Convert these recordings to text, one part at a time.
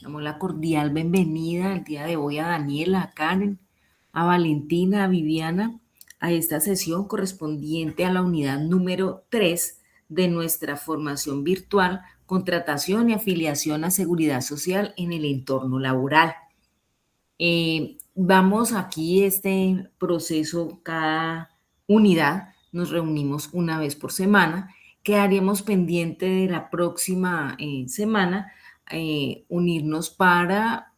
Damos la cordial bienvenida el día de hoy a Daniela, a Karen, a Valentina, a Viviana, a esta sesión correspondiente a la unidad número 3 de nuestra formación virtual, contratación y afiliación a seguridad social en el entorno laboral. Vamos aquí este proceso, cada unidad, nos reunimos una vez por semana. Quedaríamos pendiente de la próxima semana unirnos para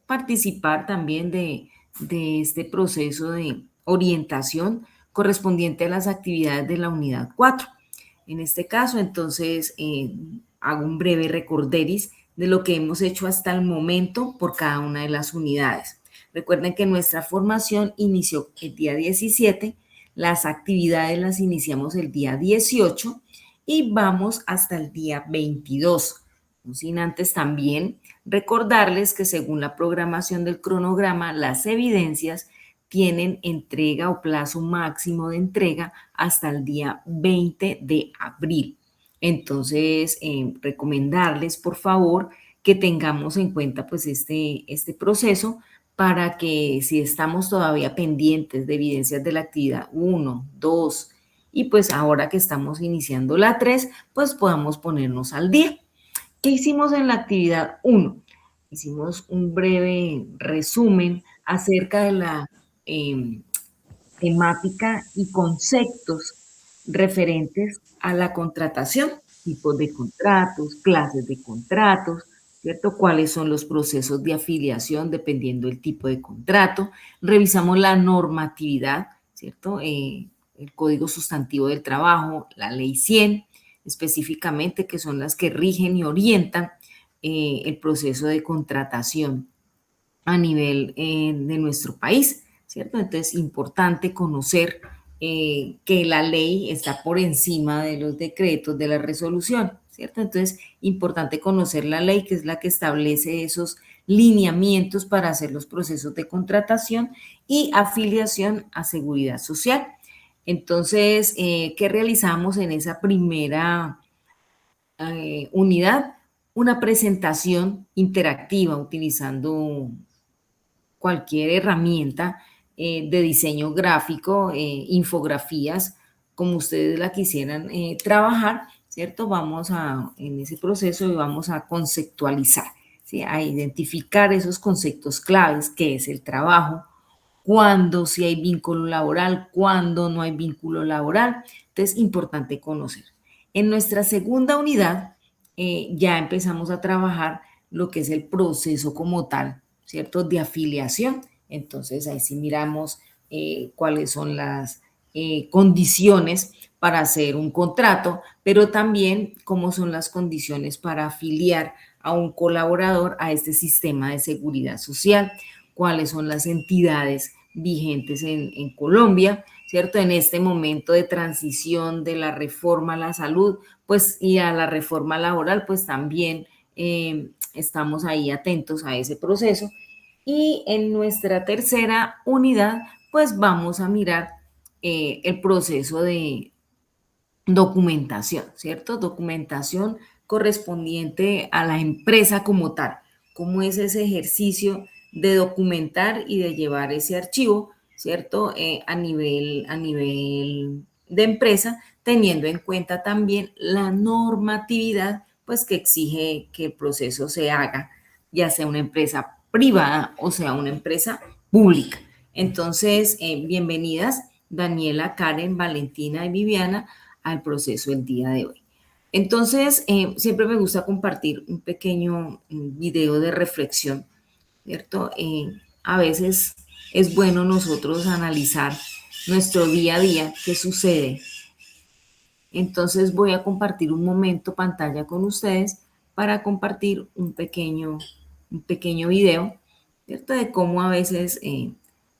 participar también de este proceso de orientación correspondiente a las actividades de la unidad 4. En este caso, entonces, hago un breve recorderis de lo que hemos hecho hasta el momento por cada una de las unidades. Recuerden que nuestra formación inició el día 17, las actividades las iniciamos el día 18 y vamos hasta el día 22. No sin antes también recordarles que según la programación del cronograma, las evidencias tienen entrega o plazo máximo de entrega hasta el día 20 de abril. Entonces, recomendarles, por favor, que tengamos en cuenta pues este proceso para que si estamos todavía pendientes de evidencias de la actividad 1, 2 y pues ahora que estamos iniciando la 3, pues podamos ponernos al día. ¿Qué hicimos en la actividad 1? Hicimos un breve resumen acerca de la eh, temática y conceptos referentes a la contratación, tipos de contratos, clases de contratos, ¿cierto? Cuáles son los procesos de afiliación dependiendo del tipo de contrato. Revisamos la normatividad, ¿cierto? El Código Sustantivo del Trabajo, la Ley 100, específicamente, que son las que rigen y orientan el proceso de contratación a nivel de nuestro país, ¿cierto? Entonces, importante conocer que la ley está por encima de los decretos, de la resolución, ¿cierto? Entonces, importante conocer la ley, que es la que establece esos lineamientos para hacer los procesos de contratación y afiliación a seguridad social. Entonces, ¿qué realizamos en esa primera unidad? Una presentación interactiva utilizando cualquier herramienta de diseño gráfico, infografías, como ustedes la quisieran trabajar, ¿cierto? Vamos en ese proceso y vamos a conceptualizar, ¿sí? A identificar esos conceptos claves, qué es el trabajo, cuándo si hay vínculo laboral, cuándo no hay vínculo laboral. Entonces, importante conocer. En nuestra segunda unidad ya empezamos a trabajar lo que es el proceso como tal, ¿cierto? De afiliación. Entonces, ahí sí miramos cuáles son las condiciones para hacer un contrato, pero también cómo son las condiciones para afiliar a un colaborador a este sistema de seguridad social, cuáles son las entidades vigentes en Colombia, ¿cierto? En este momento de transición de la reforma a la salud, pues y a la reforma laboral, pues también estamos ahí atentos a ese proceso. Y en nuestra tercera unidad, pues vamos a mirar el proceso de documentación, ¿cierto? Documentación correspondiente a la empresa como tal. ¿Cómo es ese ejercicio de documentar y de llevar ese archivo, ¿cierto? A nivel de empresa, teniendo en cuenta también la normatividad, pues que exige que el proceso se haga, ya sea una empresa privada o sea una empresa pública. Entonces, bienvenidas Daniela, Karen, Valentina y Viviana al proceso el día de hoy. Entonces, siempre me gusta compartir un pequeño video de reflexión, ¿cierto? A veces es bueno nosotros analizar nuestro día a día, qué sucede. Entonces voy a compartir un momento pantalla con ustedes para compartir un pequeño video, ¿cierto? De cómo a veces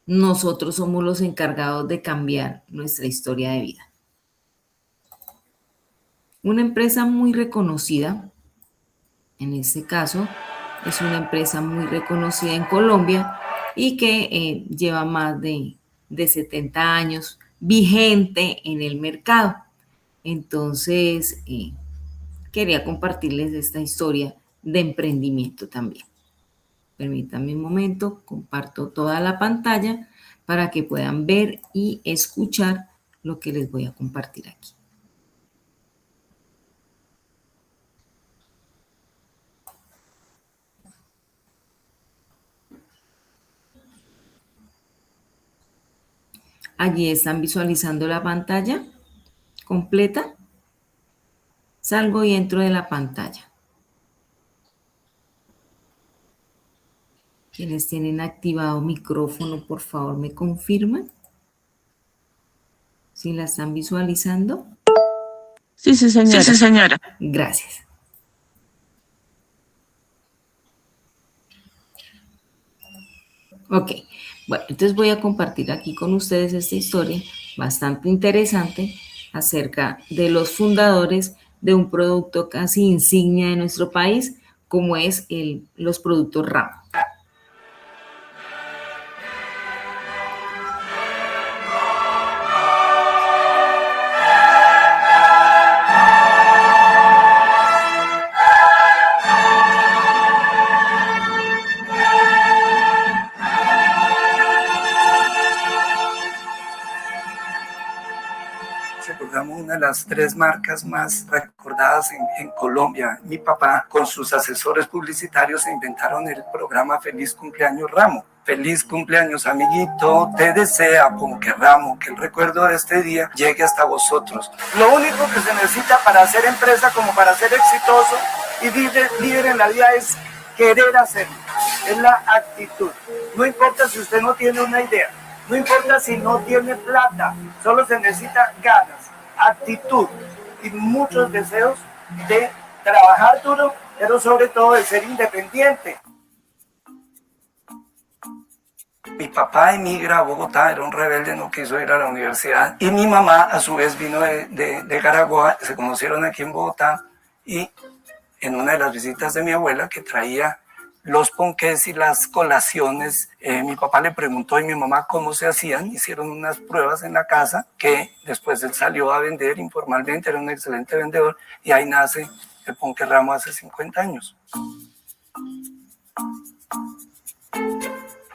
nosotros somos los encargados de cambiar nuestra historia de vida. Una empresa muy reconocida, en este caso, es una empresa muy reconocida en Colombia y que lleva más de 70 años vigente en el mercado. Entonces, quería compartirles esta historia de emprendimiento también. Permítanme un momento, comparto toda la pantalla para que puedan ver y escuchar lo que les voy a compartir aquí. Allí están visualizando la pantalla completa. Salgo y entro de la pantalla. Quienes tienen activado micrófono, por favor, me confirman si la están visualizando. Sí, sí, señora. Sí, señora. Gracias. Ok, bueno, entonces voy a compartir aquí con ustedes esta historia bastante interesante acerca de los fundadores de un producto casi insignia de nuestro país, como es los productos Ramo. Recordamos una de las 3 marcas más recordadas en Colombia. Mi papá con sus asesores publicitarios inventaron el programa Feliz Cumpleaños Ramo. Feliz cumpleaños, amiguito, te desea Ponque Ramo, que el recuerdo de este día llegue hasta vosotros. Lo único que se necesita para hacer empresa como para ser exitoso y líder en la vida es querer hacerlo, es la actitud. No importa si usted no tiene una idea, no importa si no tiene plata, solo se necesita ganas, actitud y muchos deseos de trabajar duro, pero sobre todo de ser independiente. Mi papá emigra a Bogotá, era un rebelde, no quiso ir a la universidad. Y mi mamá, a su vez, vino de Carabobo, se conocieron aquí en Bogotá. Y en una de las visitas de mi abuela, que traía los ponqués y las colaciones, mi papá le preguntó a mi mamá cómo se hacían. Hicieron unas pruebas en la casa que después él salió a vender informalmente, era un excelente vendedor. Y ahí nace el Ponque Ramo hace 50 años.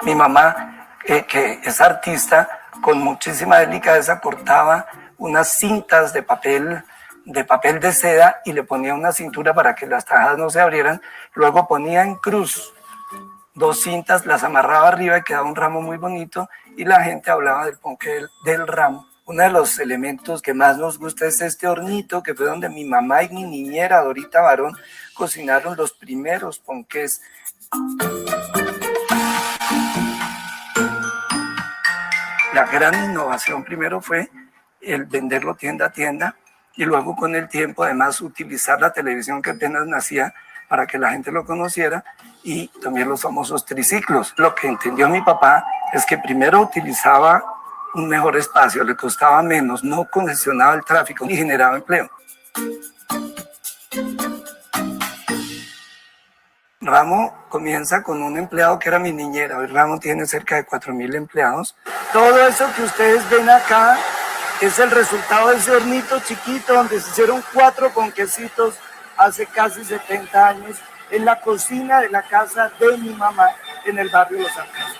Mi mamá, que es artista, con muchísima delicadeza cortaba unas cintas de papel de seda y le ponía una cintura para que las tajadas no se abrieran. Luego ponía en cruz 2 cintas, las amarraba arriba y quedaba un ramo muy bonito y la gente hablaba del ponque del ramo. Uno de los elementos que más nos gusta es este hornito, que fue donde mi mamá y mi niñera Dorita Barón cocinaron los primeros ponqués. La gran innovación primero fue el venderlo tienda a tienda y luego con el tiempo además utilizar la televisión que apenas nacía para que la gente lo conociera y también los famosos triciclos. Lo que entendió mi papá es que primero utilizaba un mejor espacio, le costaba menos, no congestionaba el tráfico y generaba empleo. Ramo comienza con un empleado que era mi niñera. Hoy Ramo tiene cerca de 4.000 empleados. Todo eso que ustedes ven acá es el resultado de ese hornito chiquito donde se hicieron 4 ponquecitos hace casi 70 años en la cocina de la casa de mi mamá en el barrio Los Alcázares.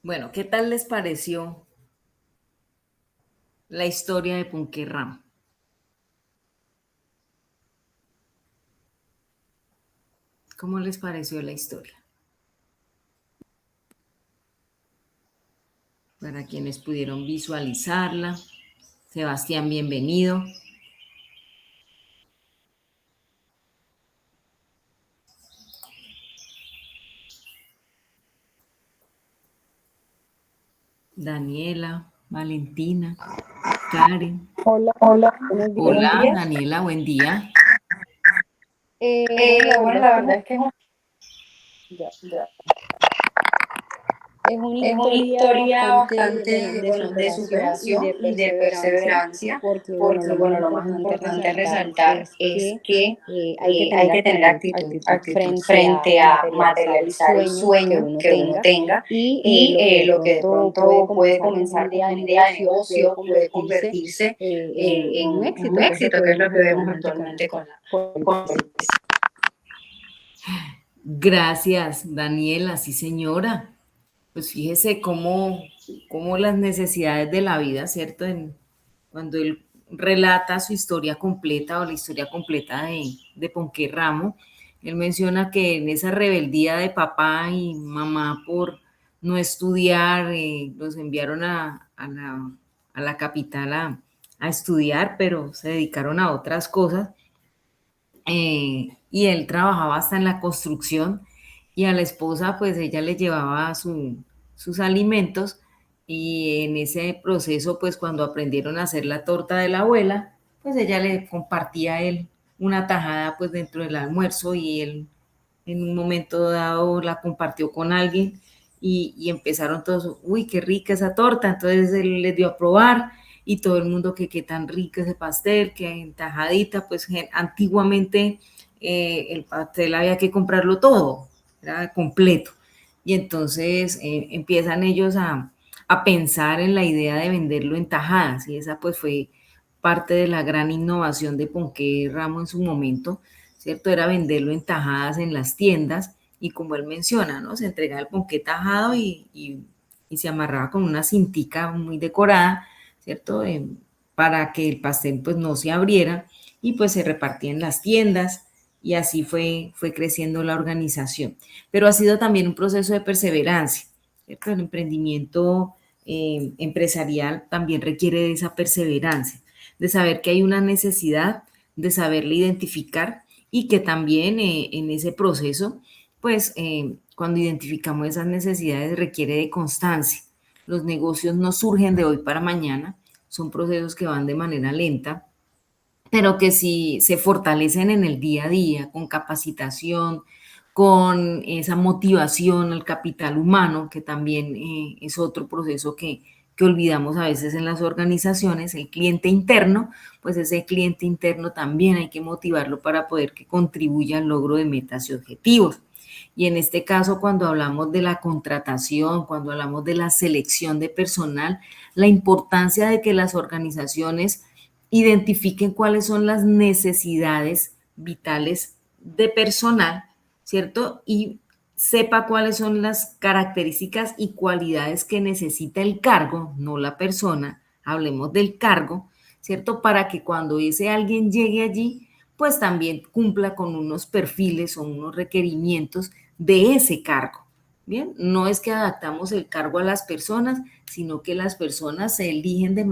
Bueno, ¿qué tal les pareció la historia de Ponque Ramo? ¿Cómo les pareció la historia? Para quienes pudieron visualizarla, Sebastián, bienvenido. Daniela, Valentina, Karen. Hola, hola. Hola, Daniela, buen día. Bueno, la verdad es que ya. Es una historia bastante, bueno, bueno, de de superación superación y y de de perseverancia, porque, bueno, porque, lo más bueno, lo más importante importante a resaltar resaltar es es que que hay que hay tener que tener actitud, actitud, actitud actitud frente a frente a materializar el materializar el sueño que sueño uno que uno tenga tenga y y lo que de lo que de pronto puede pronto puede comenzar como una comenzar idea como de una idea de negocio puede negocio puede convertirse convertirse en un en éxito, un que es lo que éxito, que es lo vemos que vemos actualmente actualmente con el con el Gracias, Daniela, sí señora. Pues fíjese cómo las necesidades de la vida, ¿cierto? Cuando él relata su historia completa o la historia completa de Ponqué Ramo, él menciona que en esa rebeldía de papá y mamá por no estudiar, los enviaron a la capital a estudiar, pero se dedicaron a otras cosas. Y él trabajaba hasta en la construcción y a la esposa pues ella le llevaba sus alimentos y en ese proceso pues cuando aprendieron a hacer la torta de la abuela pues ella le compartía a él una tajada pues dentro del almuerzo y él en un momento dado la compartió con alguien y empezaron todos, uy, qué rica esa torta, entonces él les dio a probar y todo el mundo que qué tan rico ese pastel, que entajadita, pues antiguamente el pastel había que comprarlo todo, era completo. Y entonces empiezan ellos a pensar en la idea de venderlo en tajadas y esa pues fue parte de la gran innovación de Ponqué Ramo en su momento, ¿cierto? Era venderlo en tajadas en las tiendas y como él menciona, ¿no? Se entregaba el ponqué tajado y se amarraba con una cintica muy decorada, ¿cierto? Para que el pastel pues no se abriera y pues se repartía en las tiendas y así fue creciendo la organización. Pero ha sido también un proceso de perseverancia, ¿cierto? El emprendimiento empresarial también requiere de esa perseverancia, de saber que hay una necesidad, de saberla identificar y que también en ese proceso, pues cuando identificamos esas necesidades requiere de constancia. Los negocios no surgen de hoy para mañana, son procesos que van de manera lenta, pero que si se fortalecen en el día a día, con capacitación, con esa motivación al capital humano, que también es otro proceso que olvidamos a veces en las organizaciones, el cliente interno, pues ese cliente interno también hay que motivarlo para poder que contribuya al logro de metas y objetivos. Y en este caso, cuando hablamos de la contratación, cuando hablamos de la selección de personal, la importancia de que las organizaciones identifiquen cuáles son las necesidades vitales de personal, ¿cierto? Y sepa cuáles son las características y cualidades que necesita el cargo, no la persona, hablemos del cargo, ¿cierto? Para que cuando ese alguien llegue allí, pues también cumpla con unos perfiles o unos requerimientos de ese cargo. Bien, no es que adaptamos el cargo a las personas, sino que las personas se eligen de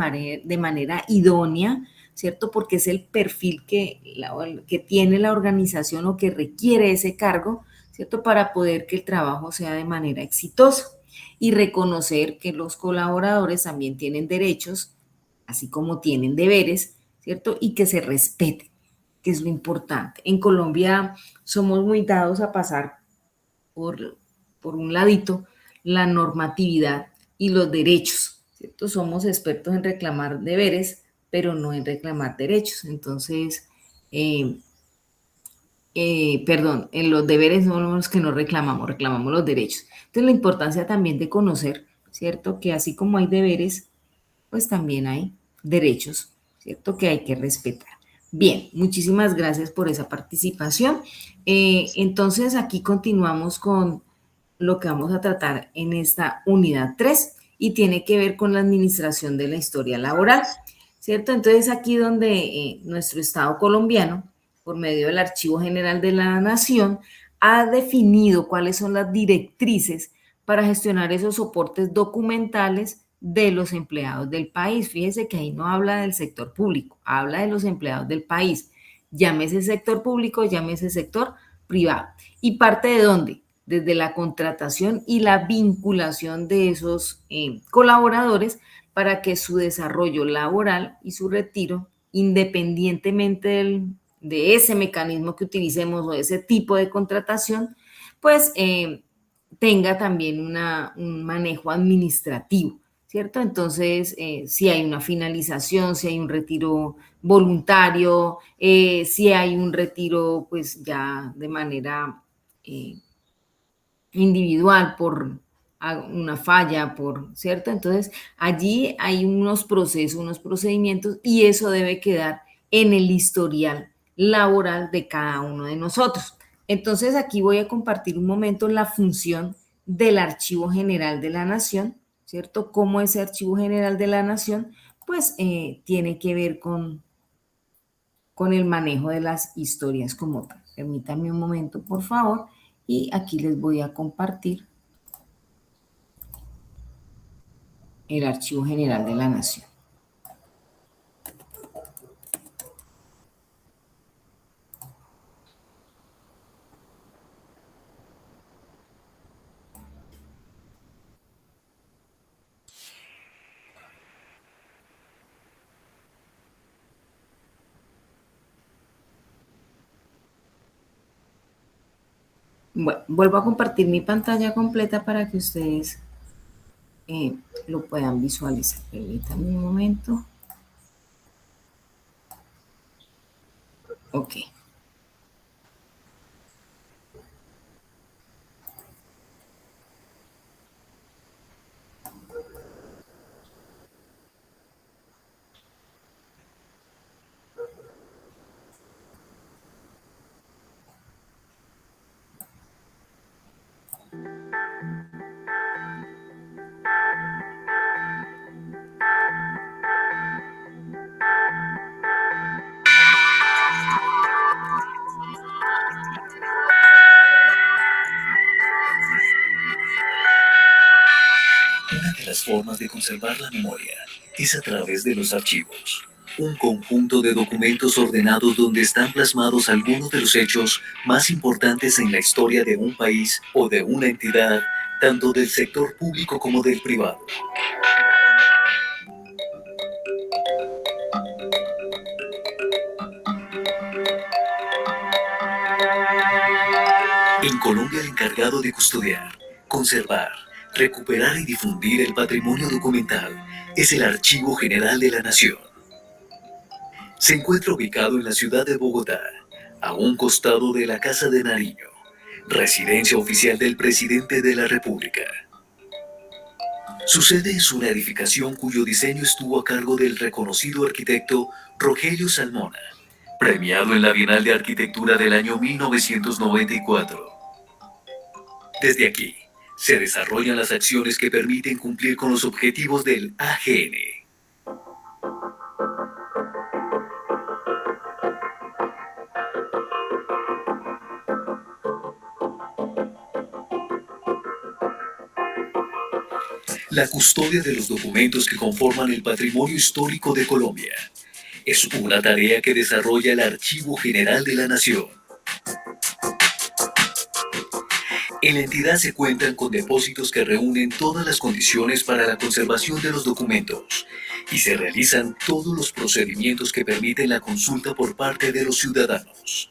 manera idónea, ¿cierto? Porque es el perfil que tiene la organización o que requiere ese cargo, ¿cierto? Para poder que el trabajo sea de manera exitosa y reconocer que los colaboradores también tienen derechos, así como tienen deberes, ¿cierto? Y que se respeten, que es lo importante. En Colombia somos muy dados a pasar por un ladito la normatividad y los derechos, ¿cierto? Somos expertos en reclamar deberes, pero no en reclamar derechos. Entonces, eh, perdón, en los deberes son los que no reclamamos, reclamamos los derechos. Entonces, la importancia también de conocer, ¿cierto? Que así como hay deberes, pues también hay derechos, ¿cierto? Que hay que respetar. Bien, muchísimas gracias por esa participación. Entonces, aquí continuamos con lo que vamos a tratar en esta unidad 3 y tiene que ver con la administración de la historia laboral, ¿cierto? Entonces, aquí donde nuestro Estado colombiano, por medio del Archivo General de la Nación, ha definido cuáles son las directrices para gestionar esos soportes documentales de los empleados del país. Fíjese que ahí no habla del sector público, habla de los empleados del país. Llámese sector público, llámese sector privado. ¿Y parte de dónde? Desde la contratación y la vinculación de esos colaboradores para que su desarrollo laboral y su retiro, independientemente de ese mecanismo que utilicemos o ese tipo de contratación, pues tenga también un manejo administrativo, ¿cierto? Entonces, si hay una finalización, si hay un retiro voluntario, si hay un retiro pues ya de manera individual por una falla, ¿cierto? Entonces, allí hay unos procesos, unos procedimientos y eso debe quedar en el historial laboral de cada uno de nosotros. Entonces, aquí voy a compartir un momento la función del Archivo General de la Nación, ¿cierto? Cómo ese Archivo General de la Nación, pues, tiene que ver con el manejo de las historias como tal. Permítanme un momento, por favor, y aquí les voy a compartir el Archivo General de la Nación. Bueno, vuelvo a compartir mi pantalla completa para que ustedes lo puedan visualizar. Permítanme un momento. Ok. Una de las formas de conservar la memoria es a través de los archivos, un conjunto de documentos ordenados donde están plasmados algunos de los hechos más importantes en la historia de un país o de una entidad, tanto del sector público como del privado. En Colombia, el encargado de custodiar, conservar, recuperar y difundir el patrimonio documental es el Archivo General de la Nación. Se encuentra ubicado en la ciudad de Bogotá, a un costado de la Casa de Nariño, residencia oficial del presidente de la República. Su sede es una edificación cuyo diseño estuvo a cargo del reconocido arquitecto Rogelio Salmona, premiado en la Bienal de Arquitectura del año 1994. Desde aquí, se desarrollan las acciones que permiten cumplir con los objetivos del AGN. La custodia de los documentos que conforman el patrimonio histórico de Colombia es una tarea que desarrolla el Archivo General de la Nación. En la entidad se cuentan con depósitos que reúnen todas las condiciones para la conservación de los documentos y se realizan todos los procedimientos que permiten la consulta por parte de los ciudadanos.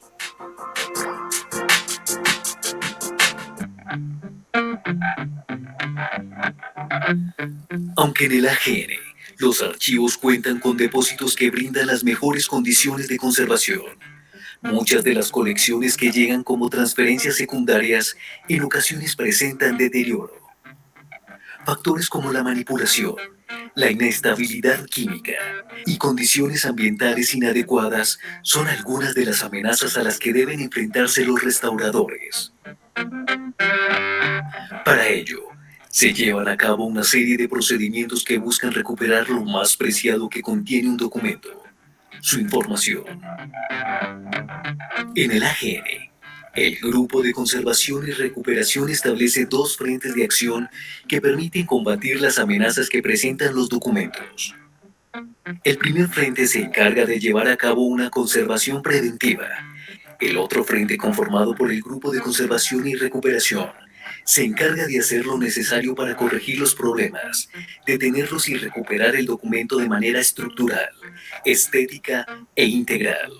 Aunque en el AGN, los archivos cuentan con depósitos que brindan las mejores condiciones de conservación, muchas de las colecciones que llegan como transferencias secundarias en ocasiones presentan deterioro. Factores como la manipulación, la inestabilidad química y condiciones ambientales inadecuadas son algunas de las amenazas a las que deben enfrentarse los restauradores. Para ello, se llevan a cabo una serie de procedimientos que buscan recuperar lo más preciado que contiene un documento, su información. En el AGN, el Grupo de Conservación y Recuperación establece dos frentes de acción que permiten combatir las amenazas que presentan los documentos. El primer frente se encarga de llevar a cabo una conservación preventiva. El otro frente, conformado por el Grupo de Conservación y Recuperación, se encarga de hacer lo necesario para corregir los problemas, detenerlos y recuperar el documento de manera estructural, estética e integral.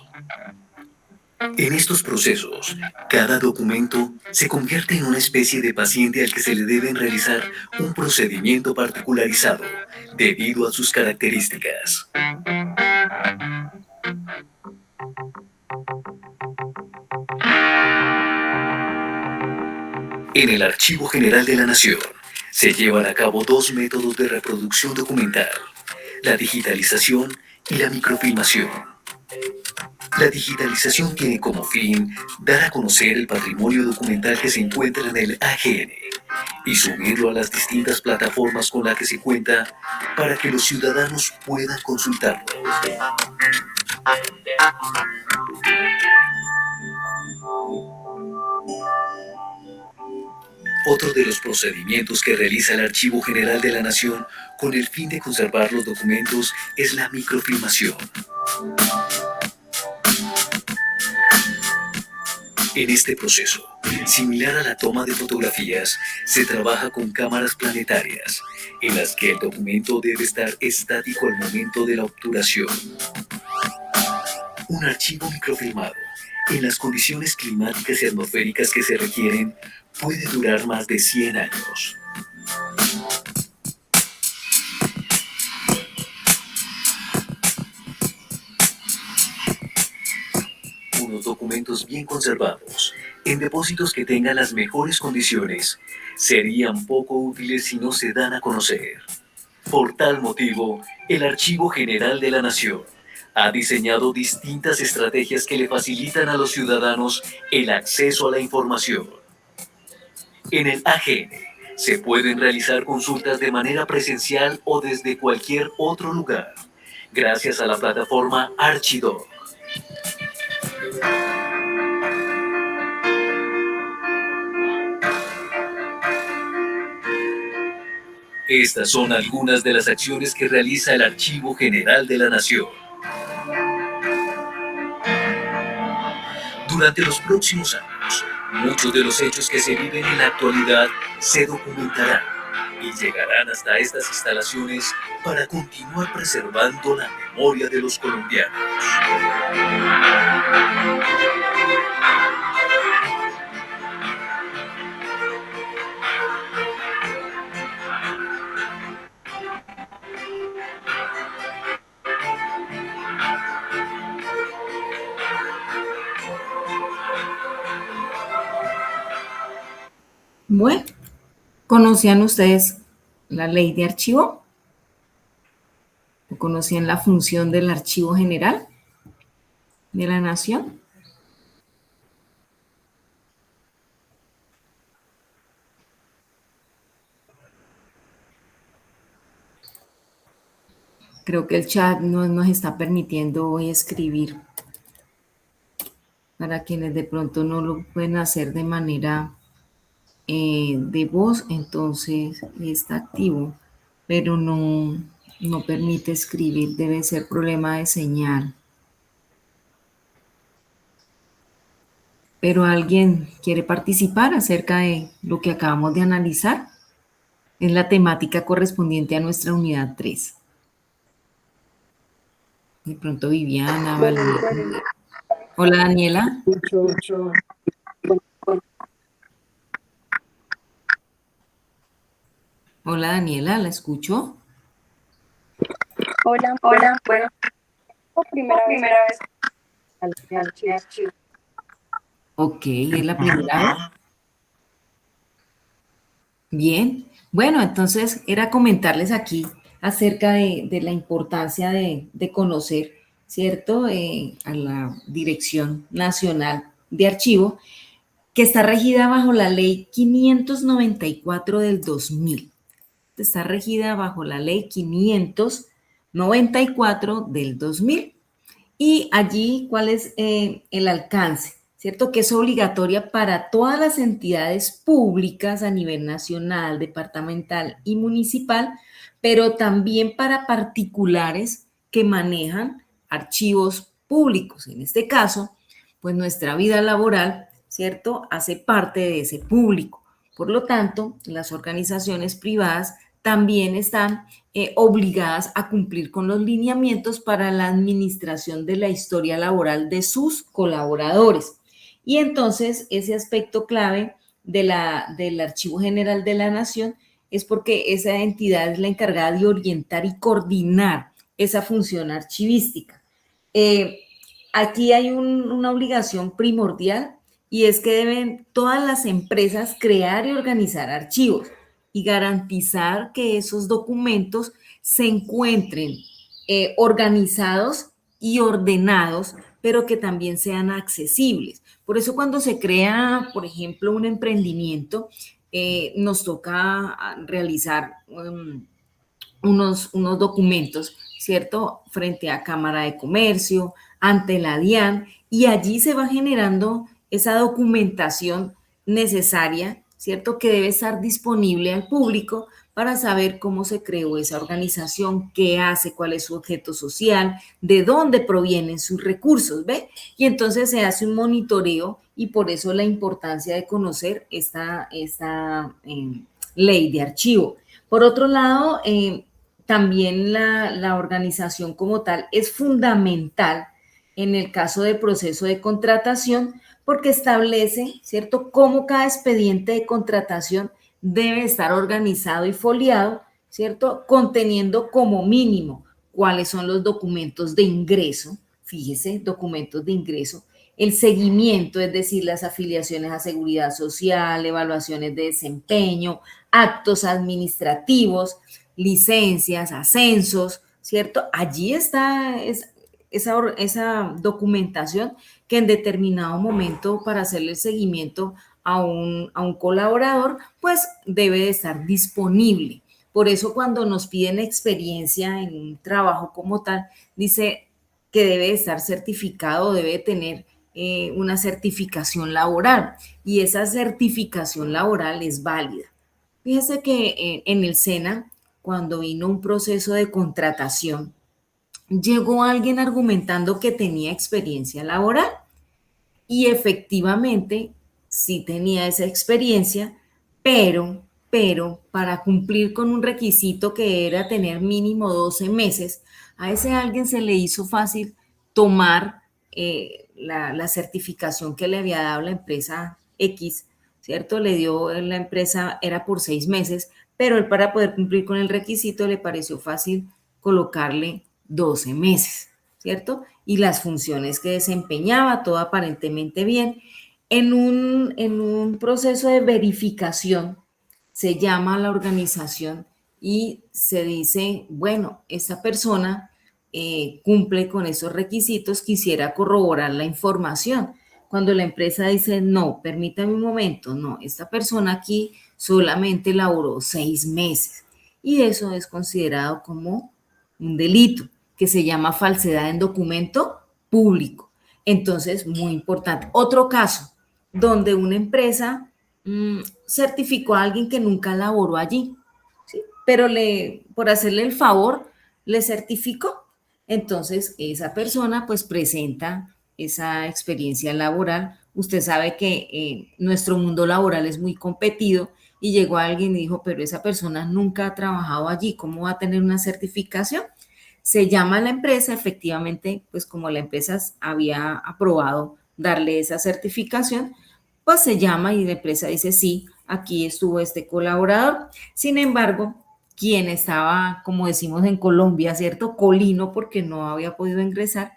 En estos procesos, cada documento se convierte en una especie de paciente al que se le deben realizar un procedimiento particularizado debido a sus características. En el Archivo General de la Nación se llevan a cabo dos métodos de reproducción documental: la digitalización y la microfilmación. La digitalización tiene como fin dar a conocer el patrimonio documental que se encuentra en el AGN y subirlo a las distintas plataformas con las que se cuenta para que los ciudadanos puedan consultarlo. Otro de los procedimientos que realiza el Archivo General de la Nación con el fin de conservar los documentos es la microfilmación. En este proceso, similar a la toma de fotografías, se trabaja con cámaras planetarias, en las que el documento debe estar estático al momento de la obturación. Un archivo microfilmado, en las condiciones climáticas y atmosféricas que se requieren, puede durar más de 100 años. Unos documentos bien conservados, en depósitos que tengan las mejores condiciones, serían poco útiles si no se dan a conocer. Por tal motivo, el Archivo General de la Nación ha diseñado distintas estrategias que le facilitan a los ciudadanos el acceso a la información. En el AGN se pueden realizar consultas de manera presencial o desde cualquier otro lugar, gracias a la plataforma Archidoc. Estas son algunas de las acciones que realiza el Archivo General de la Nación. Durante los próximos años, muchos de los hechos que se viven en la actualidad se documentarán y llegarán hasta estas instalaciones para continuar preservando la memoria de los colombianos. Bueno, ¿conocían ustedes la ley de archivo? ¿O conocían la función del Archivo General de la Nación? Creo que el chat no nos está permitiendo hoy escribir. Para quienes de pronto no lo pueden hacer de manera de voz, entonces está activo, pero no permite escribir. Debe ser problema de señal. Pero ¿alguien quiere participar acerca de lo que acabamos de analizar? Es la temática correspondiente a nuestra unidad 3. De pronto Viviana, Valeria. Hola, Daniela. Hola, Daniela, ¿la escucho? Hola, bueno, primera vez al archivo. Ok, es la primera vez. Bien, bueno, entonces era comentarles aquí acerca de la importancia de conocer, ¿cierto? A la Dirección Nacional de Archivo, que está regida bajo la Ley 594 del 2000. Está regida bajo la Ley 594 del 2000. Y allí, ¿cuál es el alcance? ¿Cierto? Que es obligatoria para todas las entidades públicas a nivel nacional, departamental y municipal, pero también para particulares que manejan archivos públicos. En este caso, pues nuestra vida laboral, ¿cierto? Hace parte de ese público. Por lo tanto, las organizaciones privadas también están obligadas a cumplir con los lineamientos para la administración de la historia laboral de sus colaboradores. Y entonces ese aspecto clave del Archivo General de la Nación es porque esa entidad es la encargada de orientar y coordinar esa función archivística. Aquí hay una obligación primordial y es que deben todas las empresas crear y organizar archivos y garantizar que esos documentos se encuentren organizados y ordenados, pero que también sean accesibles. Por eso cuando se crea, por ejemplo, un emprendimiento, nos toca realizar unos documentos, ¿cierto? Frente a Cámara de Comercio, ante la DIAN, y allí se va generando esa documentación necesaria, ¿cierto? Que debe estar disponible al público para saber cómo se creó esa organización, qué hace, cuál es su objeto social, de dónde provienen sus recursos, ¿ve? Y entonces se hace un monitoreo y por eso la importancia de conocer esta ley de archivo. Por otro lado, también la organización como tal es fundamental en el caso de proceso de contratación porque establece, ¿cierto?, cómo cada expediente de contratación debe estar organizado y foliado, ¿cierto?, conteniendo como mínimo cuáles son los documentos de ingreso, fíjese, documentos de ingreso, el seguimiento, es decir, las afiliaciones a seguridad social, evaluaciones de desempeño, actos administrativos, licencias, ascensos, ¿cierto? Allí está esa documentación que en determinado momento para hacerle el seguimiento a un colaborador, pues debe de estar disponible. Por eso cuando nos piden experiencia en un trabajo como tal, dice que debe estar certificado, debe tener una certificación laboral y esa certificación laboral es válida. Fíjese que en el SENA, cuando vino un proceso de contratación, llegó alguien argumentando que tenía experiencia laboral y efectivamente sí tenía esa experiencia, pero para cumplir con un requisito que era tener mínimo 12 meses, a ese alguien se le hizo fácil tomar la certificación que le había dado la empresa X, ¿cierto? Le dio la empresa, era por 6 meses, pero él para poder cumplir con el requisito le pareció fácil colocarle 12 meses, ¿cierto? Y las funciones que desempeñaba, todo aparentemente bien. En un proceso de verificación se llama a la organización y se dice, bueno, esta persona cumple con esos requisitos, quisiera corroborar la información. Cuando la empresa dice, no, permítame un momento, no, esta persona aquí solamente laboró 6 meses y eso es considerado como un delito que se llama falsedad en documento público. Entonces, muy importante. Otro caso, donde una empresa certificó a alguien que nunca laboró allí, ¿sí? Pero por hacerle el favor, le certificó. Entonces, esa persona pues presenta esa experiencia laboral. Usted sabe que nuestro mundo laboral es muy competido y llegó alguien y dijo, pero esa persona nunca ha trabajado allí, ¿cómo va a tener una certificación? Se llama a la empresa, efectivamente, pues como la empresa había aprobado darle esa certificación, pues se llama y la empresa dice, sí, aquí estuvo este colaborador. Sin embargo, quien estaba, como decimos en Colombia, ¿cierto? Colino, porque no había podido ingresar,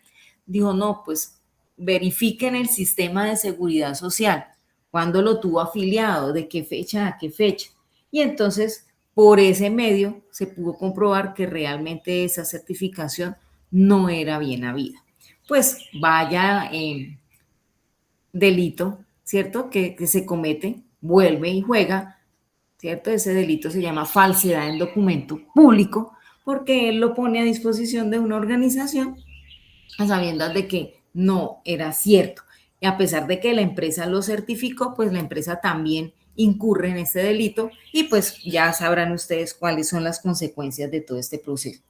dijo, no, pues verifiquen el sistema de seguridad social, cuándo lo tuvo afiliado, de qué fecha a qué fecha. Y entonces, por ese medio, se pudo comprobar que realmente esa certificación no era bien habida. Pues vaya delito, ¿cierto? Que se comete, vuelve y juega, ¿cierto? Ese delito se llama falsedad en documento público porque él lo pone a disposición de una organización a sabiendas de que no era cierto. Y a pesar de que la empresa lo certificó, pues la empresa también incurre en este delito y pues ya sabrán ustedes cuáles son las consecuencias de todo este proceso.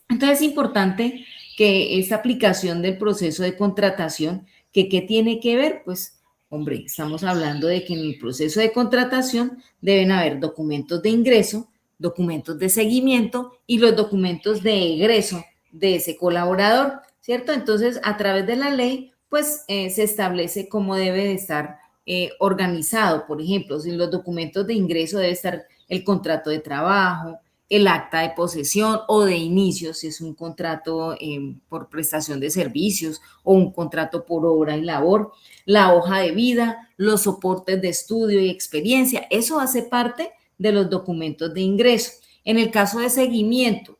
Entonces es importante que esta aplicación del proceso de contratación, que ¿qué tiene que ver? Pues, hombre, estamos hablando de que en el proceso de contratación deben haber documentos de ingreso, documentos de seguimiento y los documentos de egreso de ese colaborador, ¿cierto? Entonces, a través de la ley, pues se establece cómo debe de estar organizado. Por ejemplo, si en los documentos de ingreso debe estar el contrato de trabajo, el acta de posesión o de inicio, si es un contrato por prestación de servicios o un contrato por obra y labor, la hoja de vida, los soportes de estudio y experiencia. Eso hace parte de los documentos de ingreso. En el caso de seguimiento,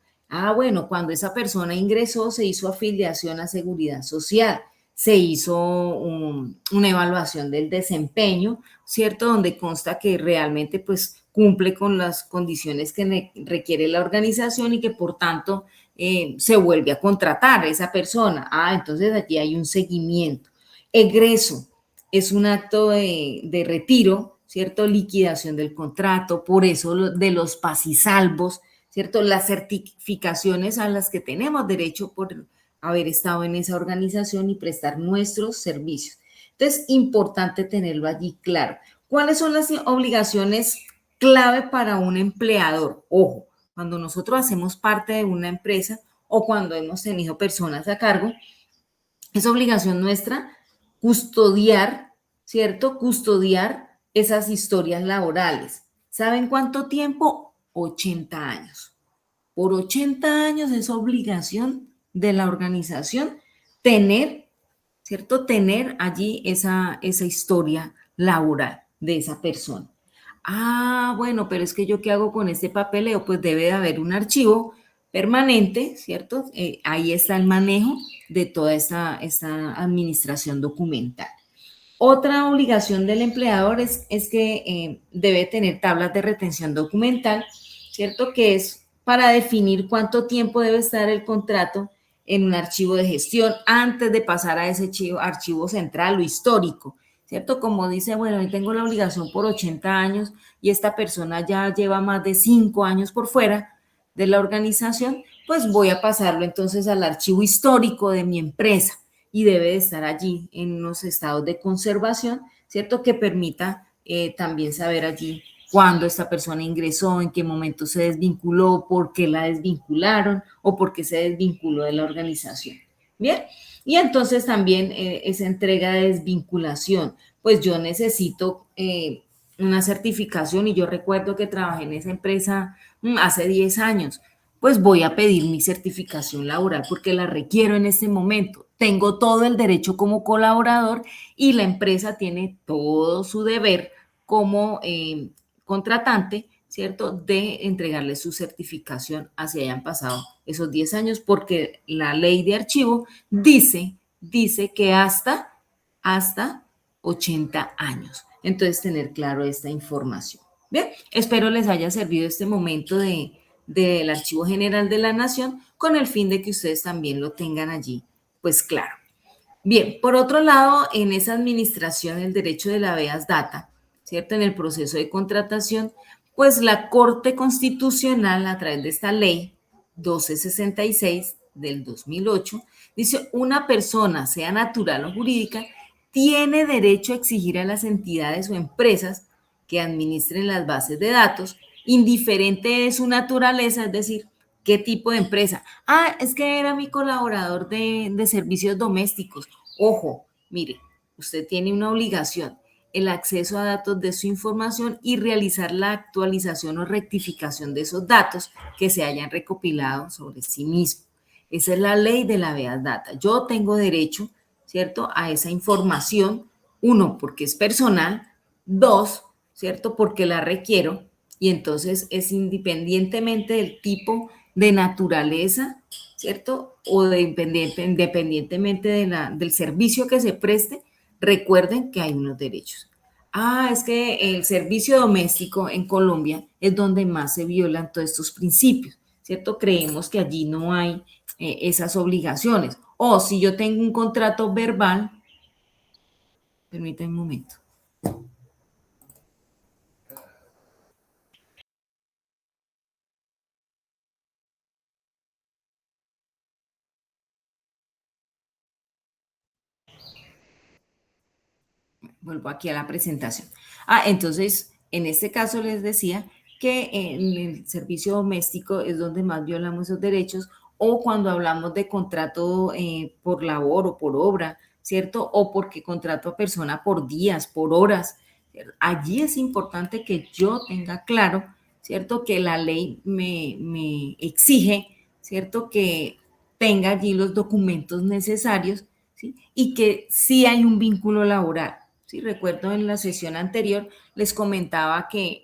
bueno, cuando esa persona ingresó, se hizo afiliación a Seguridad Social, se hizo una evaluación del desempeño, ¿cierto? Donde consta que realmente pues cumple con las condiciones que requiere la organización y que por tanto se vuelve a contratar a esa persona. Entonces aquí hay un seguimiento. Egreso es un acto de retiro, ¿cierto? Liquidación del contrato, por eso de los pasisalvos, ¿cierto? Las certificaciones a las que tenemos derecho por haber estado en esa organización y prestar nuestros servicios. Entonces, importante tenerlo allí claro. ¿Cuáles son las obligaciones clave para un empleador? Ojo, cuando nosotros hacemos parte de una empresa o cuando hemos tenido personas a cargo, es obligación nuestra custodiar, ¿cierto? Custodiar esas historias laborales. ¿Saben cuánto tiempo? 80 años. Por 80 años es obligación de la organización tener, ¿cierto? Tener allí esa historia laboral de esa persona. Bueno, pero es que yo qué hago con este papeleo, pues debe de haber un archivo permanente, ¿cierto? Ahí está el manejo de toda esta administración documental. Otra obligación del empleador es que debe tener tablas de retención documental, ¿cierto? Que es para definir cuánto tiempo debe estar el contrato en un archivo de gestión antes de pasar a ese archivo central o histórico, ¿cierto? Como dice, bueno, yo tengo la obligación por 80 años y esta persona ya lleva más de 5 años por fuera de la organización, pues voy a pasarlo entonces al archivo histórico de mi empresa y debe de estar allí en unos estados de conservación, ¿cierto? Que permita también saber allí cuándo esta persona ingresó, en qué momento se desvinculó, por qué la desvincularon o por qué se desvinculó de la organización. Bien, y entonces también esa entrega de desvinculación, pues yo necesito una certificación y yo recuerdo que trabajé en esa empresa hace 10 años, pues voy a pedir mi certificación laboral porque la requiero en este momento. Tengo todo el derecho como colaborador y la empresa tiene todo su deber como contratante, ¿cierto?, de entregarle su certificación así hayan pasado esos 10 años, porque la ley de archivo dice que hasta 80 años. Entonces, tener claro esta información. Bien, espero les haya servido este momento del Archivo General de la Nación con el fin de que ustedes también lo tengan allí, pues claro. Bien, por otro lado, en esa administración, el derecho de la habeas data, ¿cierto? En el proceso de contratación, pues la Corte Constitucional, a través de esta ley 1266 del 2008, dice, una persona, sea natural o jurídica, tiene derecho a exigir a las entidades o empresas que administren las bases de datos, indiferente de su naturaleza, es decir, qué tipo de empresa. Es que era mi colaborador de servicios domésticos. Ojo, mire, usted tiene una obligación, el acceso a datos de su información y realizar la actualización o rectificación de esos datos que se hayan recopilado sobre sí mismo. Esa es la ley de la habeas data. Yo tengo derecho, ¿cierto?, a esa información, uno, porque es personal, dos, ¿cierto?, porque la requiero, y entonces es independientemente del tipo de naturaleza, ¿cierto?, o de independientemente del servicio que se preste, recuerden que hay unos derechos. Es que el servicio doméstico en Colombia es donde más se violan todos estos principios, ¿cierto? Creemos que allí no hay esas obligaciones. O si yo tengo un contrato verbal, permítanme un momento. Vuelvo aquí a la presentación. Entonces, en este caso les decía que en el servicio doméstico es donde más violamos esos derechos, o cuando hablamos de contrato por labor o por obra, ¿cierto? O porque contrato a persona por días, por horas. ¿Cierto? Allí es importante que yo tenga claro, ¿cierto? Que la ley me exige, ¿cierto? Que tenga allí los documentos necesarios, ¿sí? Y que sí hay un vínculo laboral. ¿Sí? Recuerdo en la sesión anterior les comentaba que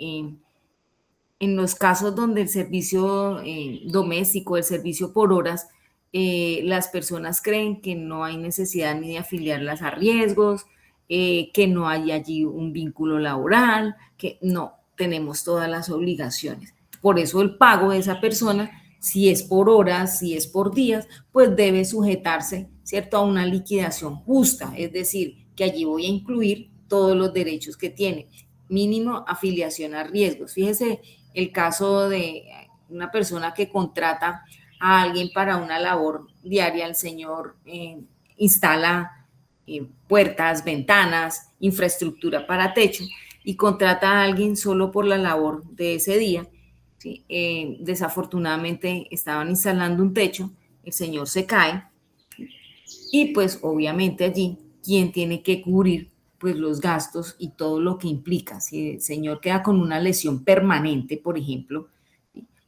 en los casos donde el servicio doméstico, el servicio por horas, las personas creen que no hay necesidad ni de afiliarlas a riesgos, que no hay allí un vínculo laboral, que no, tenemos todas las obligaciones. Por eso el pago de esa persona, si es por horas, si es por días, pues debe sujetarse, ¿cierto?, a una liquidación justa, es decir, que allí voy a incluir todos los derechos que tiene. Mínimo afiliación a riesgos. Fíjese el caso de una persona que contrata a alguien para una labor diaria. El señor instala puertas, ventanas, infraestructura para techo, y contrata a alguien solo por la labor de ese día. ¿Sí? Desafortunadamente estaban instalando un techo, el señor se cae y pues obviamente allí, ¿quién tiene que cubrir pues los gastos y todo lo que implica? Si el señor queda con una lesión permanente, por ejemplo,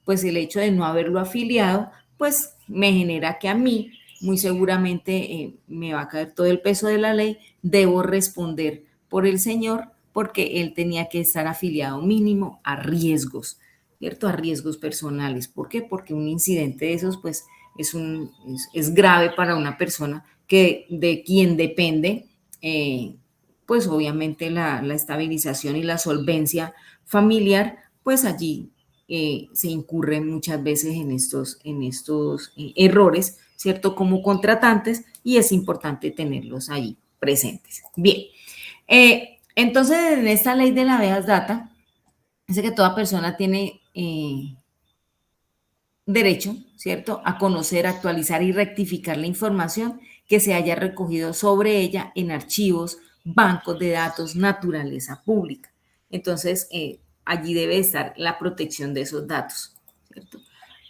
pues el hecho de no haberlo afiliado, pues me genera que a mí muy seguramente me va a caer todo el peso de la ley, debo responder por el señor porque él tenía que estar afiliado mínimo a riesgos, ¿cierto? A riesgos personales. ¿Por qué? Porque un incidente de esos, pues, es grave para una persona que de quien depende, pues obviamente la estabilización y la solvencia familiar, pues allí se incurre muchas veces en estos errores, ¿cierto? Como contratantes, y es importante tenerlos ahí presentes. Bien, entonces en esta ley de la habeas data, dice que toda persona tiene derecho, ¿cierto?, a conocer, actualizar y rectificar la información que se haya recogido sobre ella en archivos, bancos de datos, naturaleza pública. Entonces, allí debe estar la protección de esos datos, ¿cierto?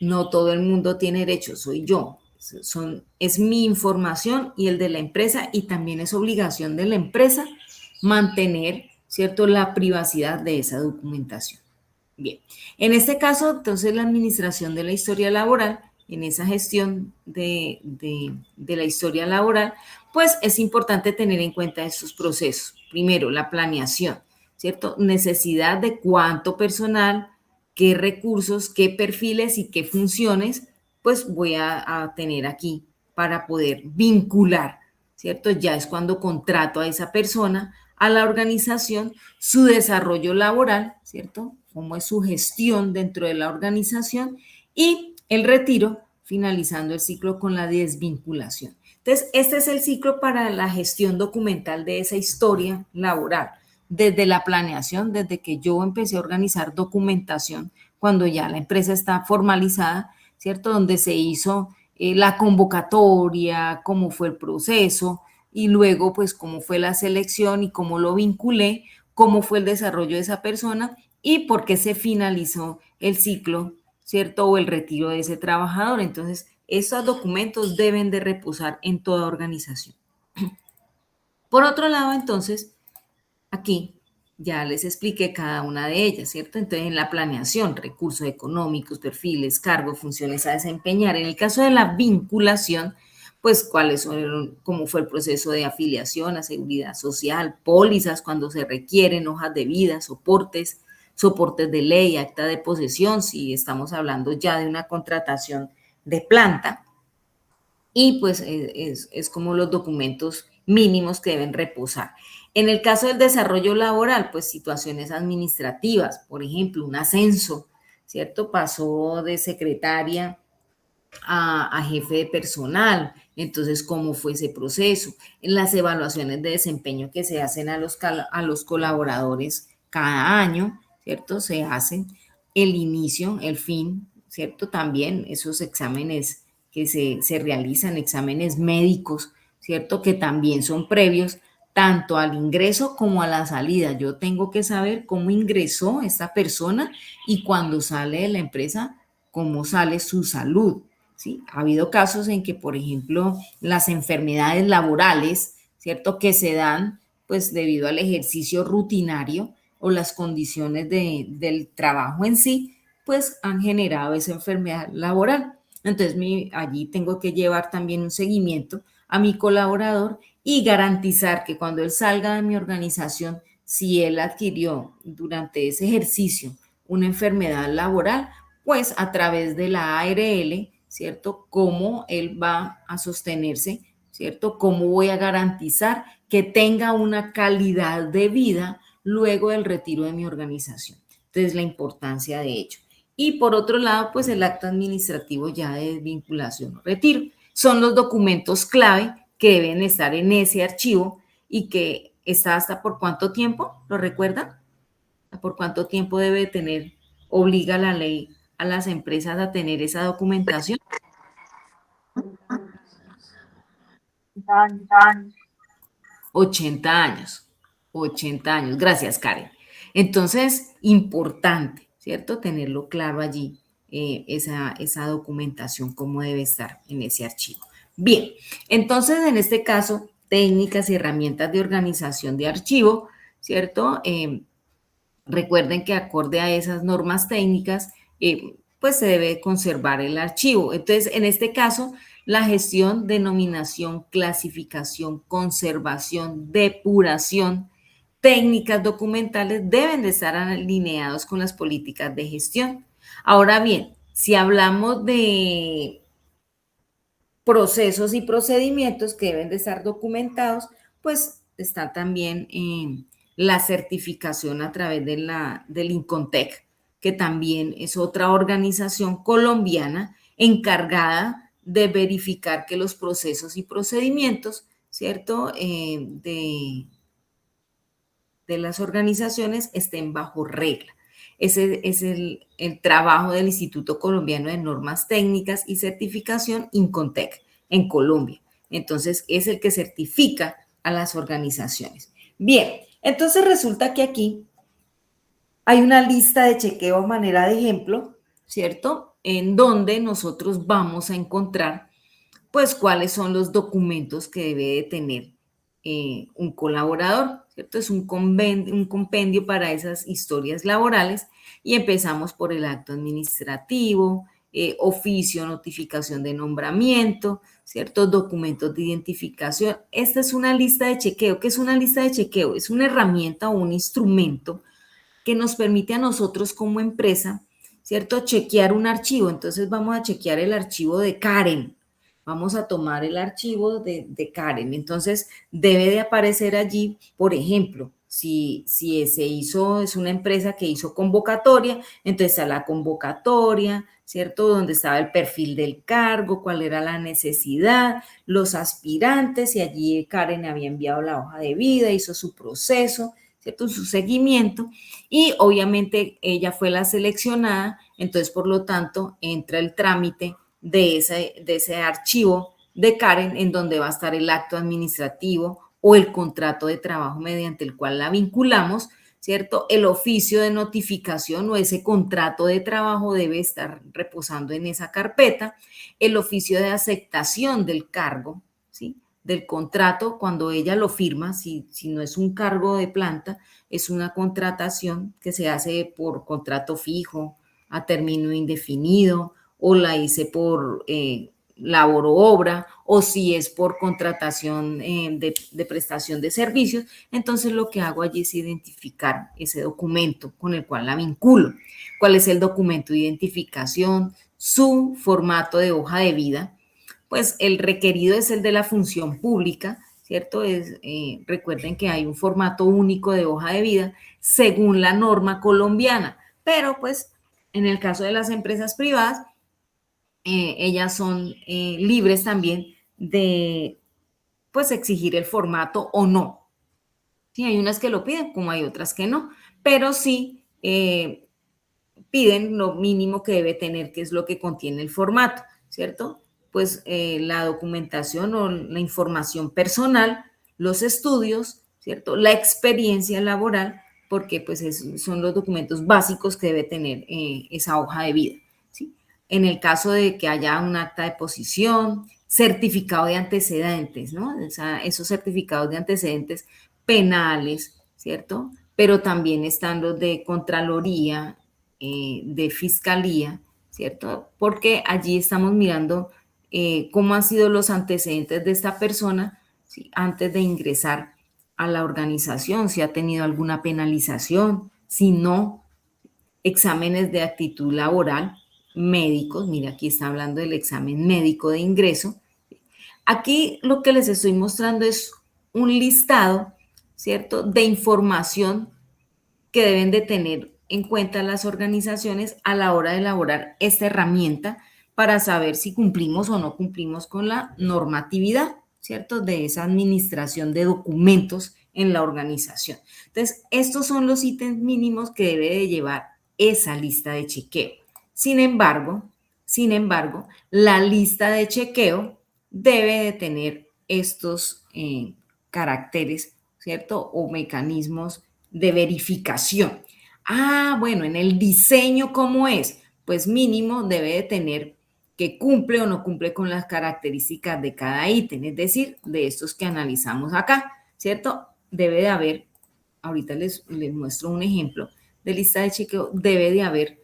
No todo el mundo tiene derecho, soy yo. Es mi información y el de la empresa, y también es obligación de la empresa mantener, ¿cierto?, la privacidad de esa documentación. Bien, en este caso, entonces, la administración de la historia laboral, en esa gestión de la historia laboral, pues es importante tener en cuenta estos procesos. Primero, la planeación, ¿cierto? Necesidad de cuánto personal, qué recursos, qué perfiles y qué funciones, pues voy a tener aquí para poder vincular, ¿cierto? Ya es cuando contrato a esa persona, a la organización, su desarrollo laboral, ¿cierto? Cómo es su gestión dentro de la organización, y el retiro, finalizando el ciclo con la desvinculación. Entonces, este es el ciclo para la gestión documental de esa historia laboral, desde la planeación, desde que yo empecé a organizar documentación, cuando ya la empresa está formalizada, ¿cierto? Donde se hizo la convocatoria, cómo fue el proceso, y luego pues cómo fue la selección y cómo lo vinculé, cómo fue el desarrollo de esa persona y por qué se finalizó el ciclo, ¿cierto? O el retiro de ese trabajador. Entonces, estos documentos deben de reposar en toda organización. Por otro lado, entonces, aquí ya les expliqué cada una de ellas, ¿cierto? Entonces, en la planeación, recursos económicos, perfiles, cargos, funciones a desempeñar. En el caso de la vinculación, pues cuáles son, cómo fue el proceso de afiliación a seguridad social, pólizas cuando se requieren, hojas de vida, soportes de ley, acta de posesión, si estamos hablando ya de una contratación de planta, y pues es como los documentos mínimos que deben reposar. En el caso del desarrollo laboral, pues situaciones administrativas, por ejemplo, un ascenso, ¿cierto? Pasó de secretaria a jefe de personal, entonces cómo fue ese proceso, en las evaluaciones de desempeño que se hacen a los colaboradores cada año, ¿cierto? Se hacen el inicio, el fin, ¿cierto? También esos exámenes que se realizan, exámenes médicos, ¿cierto? Que también son previos tanto al ingreso como a la salida. Yo tengo que saber cómo ingresó esta persona y cuando sale de la empresa, cómo sale su salud, ¿sí? Ha habido casos en que, por ejemplo, las enfermedades laborales, ¿cierto?, que se dan pues debido al ejercicio rutinario o las condiciones del trabajo en sí, pues han generado esa enfermedad laboral. Entonces, allí tengo que llevar también un seguimiento a mi colaborador y garantizar que cuando él salga de mi organización, si él adquirió durante ese ejercicio una enfermedad laboral, pues a través de la ARL, ¿cierto? Cómo él va a sostenerse, ¿cierto? Cómo voy a garantizar que tenga una calidad de vida luego del retiro de mi organización. Entonces, la importancia de ello. Y por otro lado, pues el acto administrativo ya de desvinculación o retiro. Son los documentos clave que deben estar en ese archivo y que está hasta por cuánto tiempo, ¿lo recuerdan? ¿Por cuánto tiempo debe tener, obliga la ley a las empresas a tener esa documentación? 80 años. 80 años. Gracias, Karen. Entonces, importante, ¿cierto? Tenerlo claro allí, esa documentación, cómo debe estar en ese archivo. Bien, entonces, en este caso, técnicas y herramientas de organización de archivo, ¿cierto? Recuerden que acorde a esas normas técnicas, pues se debe conservar el archivo. Entonces, en este caso, la gestión, denominación, clasificación, conservación, depuración, técnicas documentales deben de estar alineados con las políticas de gestión. Ahora bien, si hablamos de procesos y procedimientos que deben de estar documentados, pues está también la certificación a través del INCONTEC, que también es otra organización colombiana encargada de verificar que los procesos y procedimientos, ¿cierto?, de las organizaciones estén bajo regla. Ese es el trabajo del Instituto Colombiano de Normas Técnicas y Certificación, INCONTEC, en Colombia. Entonces, es el que certifica a las organizaciones. Bien, entonces resulta que aquí hay una lista de chequeo a manera de ejemplo, ¿cierto?, en donde nosotros vamos a encontrar, pues, cuáles son los documentos que debe de tener un colaborador, ¿cierto? Es un compendio para esas historias laborales y empezamos por el acto administrativo, oficio, notificación de nombramiento, ¿cierto? Documentos de identificación. Esta es una lista de chequeo. ¿Qué es una lista de chequeo? Es una herramienta o un instrumento que nos permite a nosotros como empresa, ¿cierto?, chequear un archivo. Entonces vamos a chequear el archivo de Karen. Vamos a tomar el archivo de Karen. Entonces, debe de aparecer allí, por ejemplo, si es una empresa que hizo convocatoria, entonces está la convocatoria, ¿cierto? Donde estaba el perfil del cargo, cuál era la necesidad, los aspirantes, y allí Karen había enviado la hoja de vida, hizo su proceso, ¿cierto?, su seguimiento, y obviamente ella fue la seleccionada, entonces, por lo tanto, entra el trámite de ese archivo de Karen, en donde va a estar el acto administrativo o el contrato de trabajo mediante el cual la vinculamos, ¿cierto? El oficio de notificación o ese contrato de trabajo debe estar reposando en esa carpeta, el oficio de aceptación del cargo, ¿sí?, del contrato, cuando ella lo firma, si no es un cargo de planta, es una contratación que se hace por contrato fijo, a término indefinido, o la hice por labor o obra, o si es por contratación de prestación de servicios, entonces lo que hago allí es identificar ese documento con el cual la vinculo. ¿Cuál es el documento de identificación? Su formato de hoja de vida. Pues el requerido es el de la función pública, ¿cierto? Recuerden que hay un formato único de hoja de vida según la norma colombiana, pero pues en el caso de las empresas privadas, ellas son libres también de, pues, exigir el formato o no. Sí, hay unas que lo piden, como hay otras que no, pero sí piden lo mínimo que debe tener, que es lo que contiene el formato, ¿cierto? Pues la documentación o la información personal, los estudios, ¿cierto? La experiencia laboral, porque pues son los documentos básicos que debe tener esa hoja de vida, ¿sí? En el caso de que haya un acta de posición, certificado de antecedentes, ¿no? O sea, esos certificados de antecedentes penales, ¿cierto? Pero también están los de Contraloría, de Fiscalía, ¿cierto? Porque allí estamos mirando cómo han sido los antecedentes de esta persona, ¿sí? Antes de ingresar a la organización, si ha tenido alguna penalización, si no, exámenes de actitud laboral, médicos, mira, aquí está hablando del examen médico de ingreso. Aquí lo que les estoy mostrando es un listado, ¿cierto?, de información que deben de tener en cuenta las organizaciones a la hora de elaborar esta herramienta para saber si cumplimos o no cumplimos con la normatividad, ¿cierto?, de esa administración de documentos en la organización. Entonces, estos son los ítems mínimos que debe de llevar esa lista de chequeo. Sin embargo, la lista de chequeo debe de tener estos caracteres, ¿cierto?, o mecanismos de verificación. Bueno, en el diseño, ¿cómo es? Pues mínimo debe de tener que cumple o no cumple con las características de cada ítem, es decir, de estos que analizamos acá, ¿cierto? Debe de haber, ahorita les muestro un ejemplo de lista de chequeo, debe de haber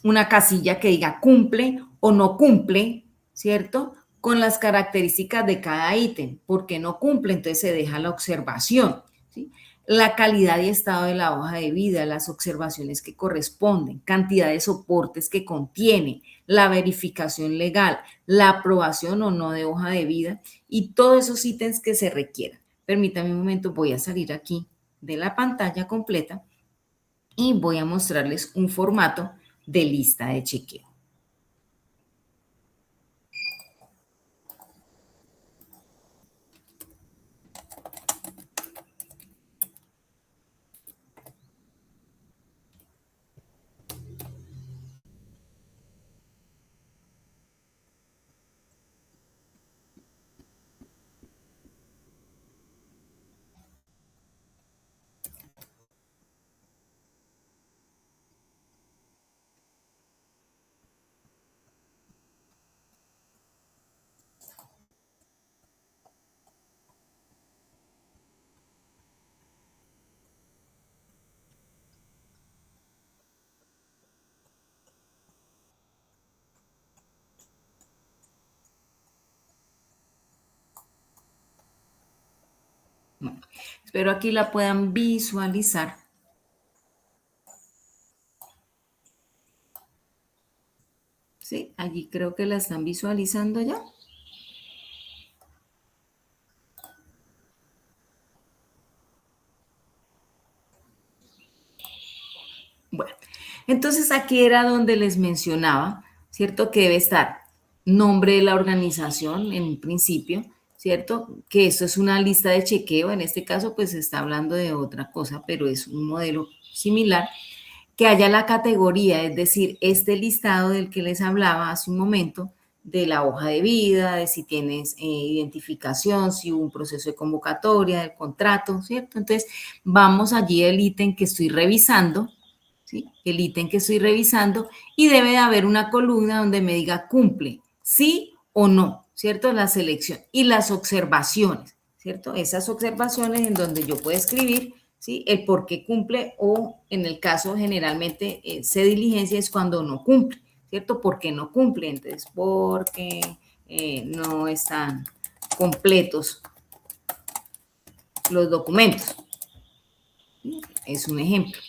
una casilla que diga cumple o no cumple, ¿cierto?, con las características de cada ítem. Porque no cumple, entonces se deja la observación, ¿sí? La calidad y estado de la hoja de vida, las observaciones que corresponden, cantidad de soportes que contiene, la verificación legal, la aprobación o no de hoja de vida y todos esos ítems que se requieran. Permítanme un momento, voy a salir aquí de la pantalla completa y voy a mostrarles un formato de lista de chequeo. Bueno, espero aquí la puedan visualizar. Sí, allí creo que la están visualizando ya. Bueno, entonces aquí era donde les mencionaba, ¿cierto? Que debe estar nombre de la organización en un principio, ¿cierto? Que esto es una lista de chequeo, en este caso pues se está hablando de otra cosa, pero es un modelo similar. Que haya la categoría, es decir, este listado del que les hablaba hace un momento, de la hoja de vida, de si tienes identificación, si hubo un proceso de convocatoria, del contrato, ¿cierto? Entonces, vamos allí el ítem que estoy revisando, ¿sí? El ítem que estoy revisando y debe de haber una columna donde me diga cumple, sí o no, ¿cierto? La selección y las observaciones, ¿cierto? Esas observaciones en donde yo puedo escribir, ¿sí?, el por qué cumple o en el caso generalmente se diligencia es cuando no cumple, ¿cierto? ¿Por qué no cumple? Entonces, porque no están completos los documentos. ¿Sí? Es un ejemplo.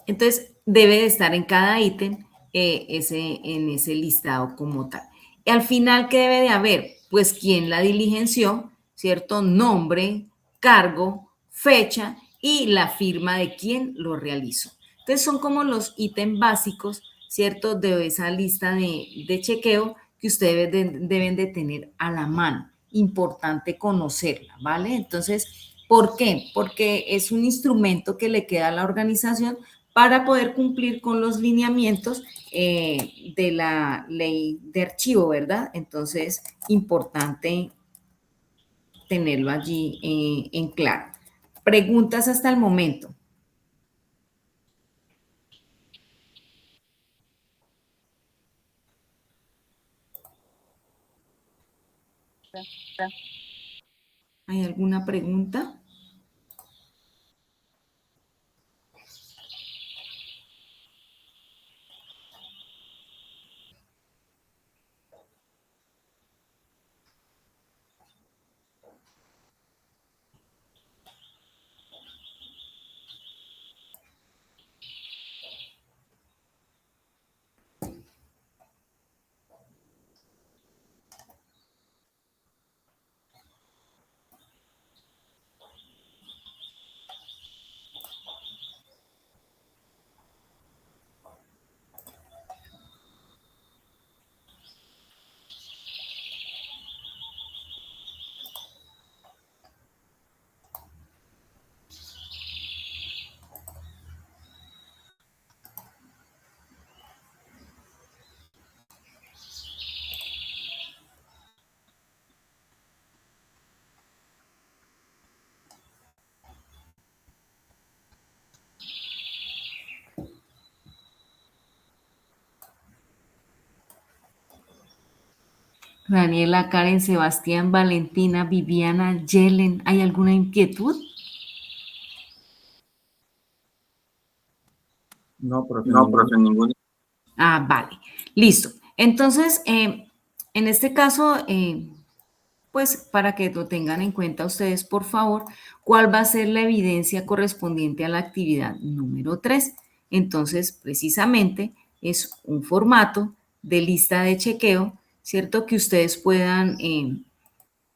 Entonces, debe de estar en cada ítem en ese listado como tal. Y al final, ¿qué debe de haber? Pues quién la diligenció, ¿cierto? Nombre, cargo, fecha y la firma de quién lo realizó. Entonces, son como los ítems básicos, ¿cierto?, de esa lista de chequeo que ustedes deben de tener a la mano. Importante conocerla, ¿vale? Entonces, ¿por qué? Porque es un instrumento que le queda a la organización para poder cumplir con los lineamientos de la ley de archivo, ¿verdad? Entonces, importante tenerlo allí en claro. ¿Preguntas hasta el momento? ¿Hay alguna pregunta? Daniela, Karen, Sebastián, Valentina, Viviana, Yelen, ¿hay alguna inquietud? No, profe, ningún. Ah, vale, listo. Entonces, en este caso, pues para que lo tengan en cuenta ustedes, por favor, ¿cuál va a ser la evidencia correspondiente a la actividad número 3? Entonces, precisamente es un formato de lista de chequeo, ¿cierto? Que ustedes puedan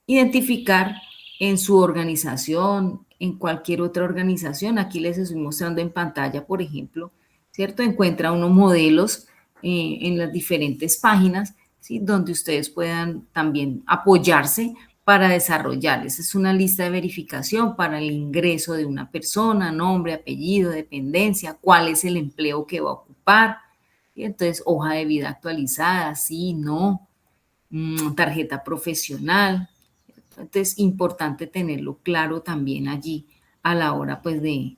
identificar en su organización, en cualquier otra organización. Aquí les estoy mostrando en pantalla, por ejemplo, ¿cierto? Encuentra unos modelos en las diferentes páginas, ¿sí? Donde ustedes puedan también apoyarse para desarrollar. Esa es una lista de verificación para el ingreso de una persona, nombre, apellido, dependencia, cuál es el empleo que va a ocupar. Y entonces, hoja de vida actualizada, sí, no, tarjeta profesional. Entonces, importante tenerlo claro también allí a la hora, pues, de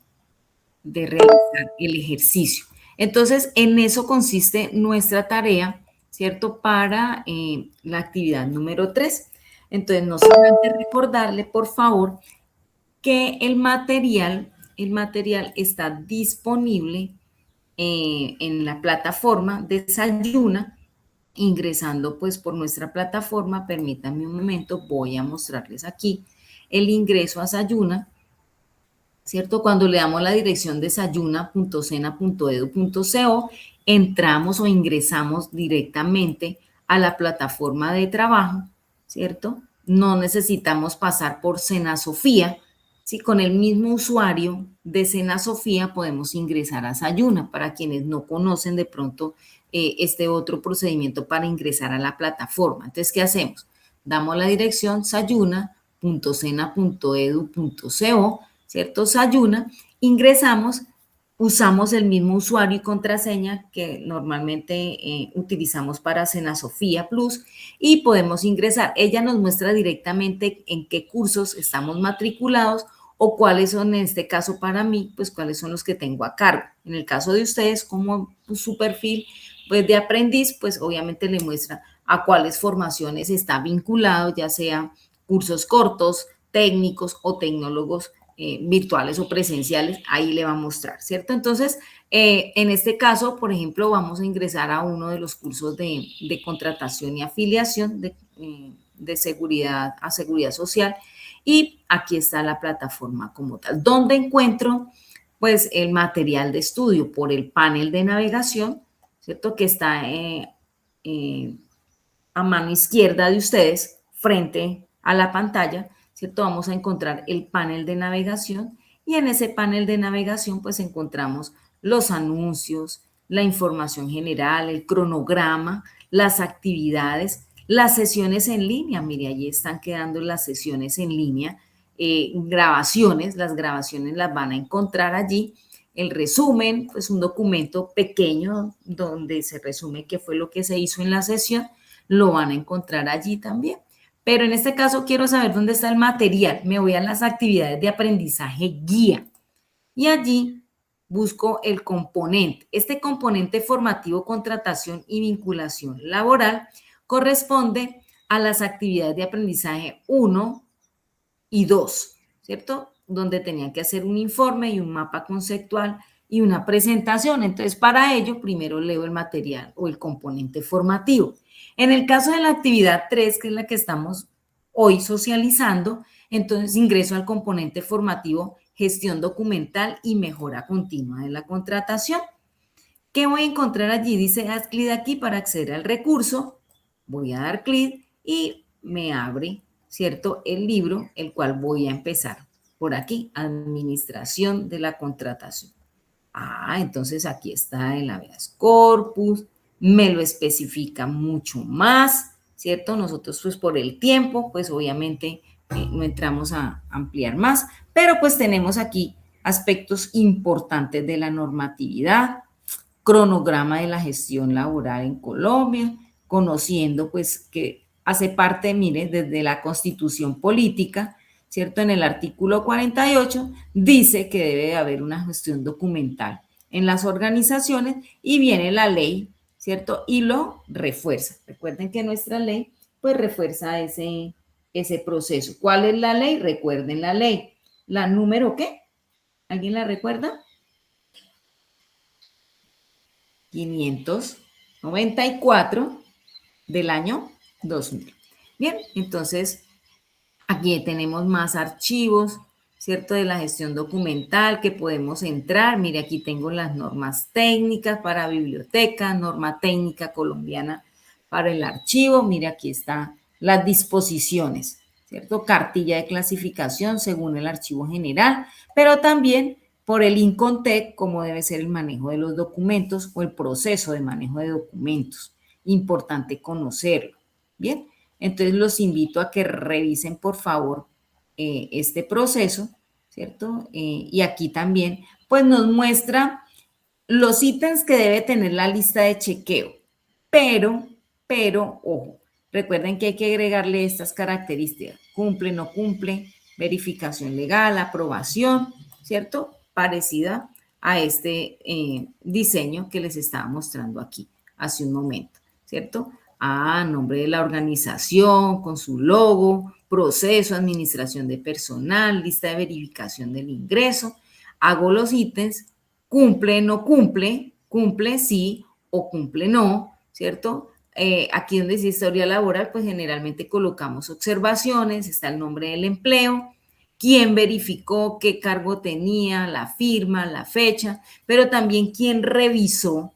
realizar el ejercicio. Entonces, en eso consiste nuestra tarea, ¿cierto? Para la actividad número 3. Entonces, no solamente recordarle, por favor, que el material está disponible en la plataforma Desayuna, ingresando pues por nuestra plataforma. Permítanme un momento, voy a mostrarles aquí el ingreso a Sayuna, ¿cierto? Cuando le damos la dirección desayuna.sena.edu.co, entramos o ingresamos directamente a la plataforma de trabajo, ¿cierto? No necesitamos pasar por Sena Sofía, ¿sí? Con el mismo usuario de Sena Sofía podemos ingresar a Sayuna, para quienes no conocen de pronto este otro procedimiento para ingresar a la plataforma. Entonces, ¿qué hacemos? Damos la dirección sayuna.sena.edu.co, ¿cierto? Sayuna, ingresamos, usamos el mismo usuario y contraseña que normalmente utilizamos para Sena Sofía Plus y podemos ingresar. Ella nos muestra directamente en qué cursos estamos matriculados o cuáles son, en este caso para mí, pues cuáles son los que tengo a cargo. En el caso de ustedes, como su perfil pues de aprendiz, pues obviamente le muestra a cuáles formaciones está vinculado, ya sea cursos cortos, técnicos o tecnólogos virtuales o presenciales, ahí le va a mostrar, ¿cierto? Entonces, en este caso, por ejemplo, vamos a ingresar a uno de los cursos de contratación y afiliación de seguridad a seguridad social, y aquí está la plataforma como tal. ¿Dónde encuentro? Pues el material de estudio por el panel de navegación, ¿cierto? Que está a mano izquierda de ustedes, frente a la pantalla, ¿cierto? Vamos a encontrar el panel de navegación y en ese panel de navegación pues encontramos los anuncios, la información general, el cronograma, las actividades, las sesiones en línea. Mire, allí están quedando las sesiones en línea, grabaciones, las grabaciones las van a encontrar allí. El resumen, pues un documento pequeño donde se resume qué fue lo que se hizo en la sesión, lo van a encontrar allí también. Pero en este caso quiero saber dónde está el material. Me voy a las actividades de aprendizaje guía y allí busco el componente. Este componente formativo, contratación y vinculación laboral corresponde a las actividades de aprendizaje 1 y 2, ¿cierto? Donde tenían que hacer un informe y un mapa conceptual y una presentación. Entonces, para ello, primero leo el material o el componente formativo. En el caso de la actividad 3, que es la que estamos hoy socializando, entonces ingreso al componente formativo, gestión documental y mejora continua de la contratación. ¿Qué voy a encontrar allí? Dice, haz clic aquí para acceder al recurso. Voy a dar clic y me abre, ¿cierto?, el libro, el cual voy a empezar por aquí, administración de la contratación. Entonces aquí está el habeas corpus, me lo especifica mucho más, ¿cierto? Nosotros pues por el tiempo, pues obviamente no entramos a ampliar más, pero pues tenemos aquí aspectos importantes de la normatividad, cronograma de la gestión laboral en Colombia, conociendo pues que hace parte, mire, desde la Constitución Política, ¿cierto? En el artículo 48 dice que debe de haber una gestión documental en las organizaciones y viene la ley, ¿cierto? Y lo refuerza. Recuerden que nuestra ley pues refuerza ese proceso. ¿Cuál es la ley? Recuerden la ley. ¿La número qué? ¿Alguien la recuerda? 594 del año 2000. Bien, entonces aquí tenemos más archivos, ¿cierto? De la gestión documental que podemos entrar. Mire, aquí tengo las normas técnicas para biblioteca, norma técnica colombiana para el archivo. Mire, aquí están las disposiciones, ¿cierto? Cartilla de clasificación según el archivo general, pero también por el INCONTEC, cómo debe ser el manejo de los documentos o el proceso de manejo de documentos. Importante conocerlo. Bien, entonces los invito a que revisen, por favor, este proceso, ¿cierto? Y aquí también, pues nos muestra los ítems que debe tener la lista de chequeo. Pero, ojo, recuerden que hay que agregarle estas características. Cumple, no cumple, verificación legal, aprobación, ¿cierto? Parecida a este diseño que les estaba mostrando aquí hace un momento, ¿cierto? Nombre de la organización, con su logo, proceso, administración de personal, lista de verificación del ingreso. Hago los ítems, cumple, no cumple, cumple sí o cumple no, ¿cierto? Aquí donde dice historia laboral, pues generalmente colocamos observaciones, está el nombre del empleo, quién verificó, qué cargo tenía, la firma, la fecha, pero también quién revisó,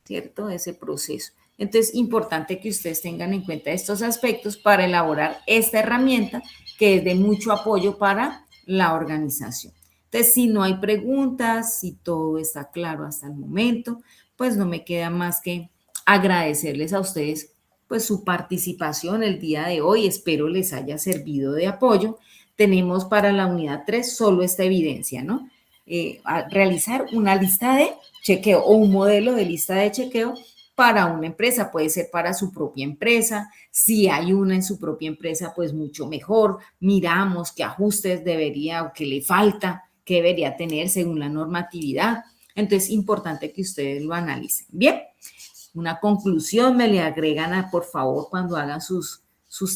¿cierto?, ese proceso. Entonces, importante que ustedes tengan en cuenta estos aspectos para elaborar esta herramienta que es de mucho apoyo para la organización. Entonces, si no hay preguntas, si todo está claro hasta el momento, pues no me queda más que agradecerles a ustedes pues su participación el día de hoy. Espero les haya servido de apoyo. Tenemos para la unidad 3 solo esta evidencia, ¿no? A realizar una lista de chequeo o un modelo de lista de chequeo para una empresa, puede ser para su propia empresa. Si hay una en su propia empresa, pues mucho mejor. Miramos qué ajustes debería o qué le falta, qué debería tener según la normatividad. Entonces, importante que ustedes lo analicen. Bien, una conclusión me le agregan, por favor, cuando hagan sus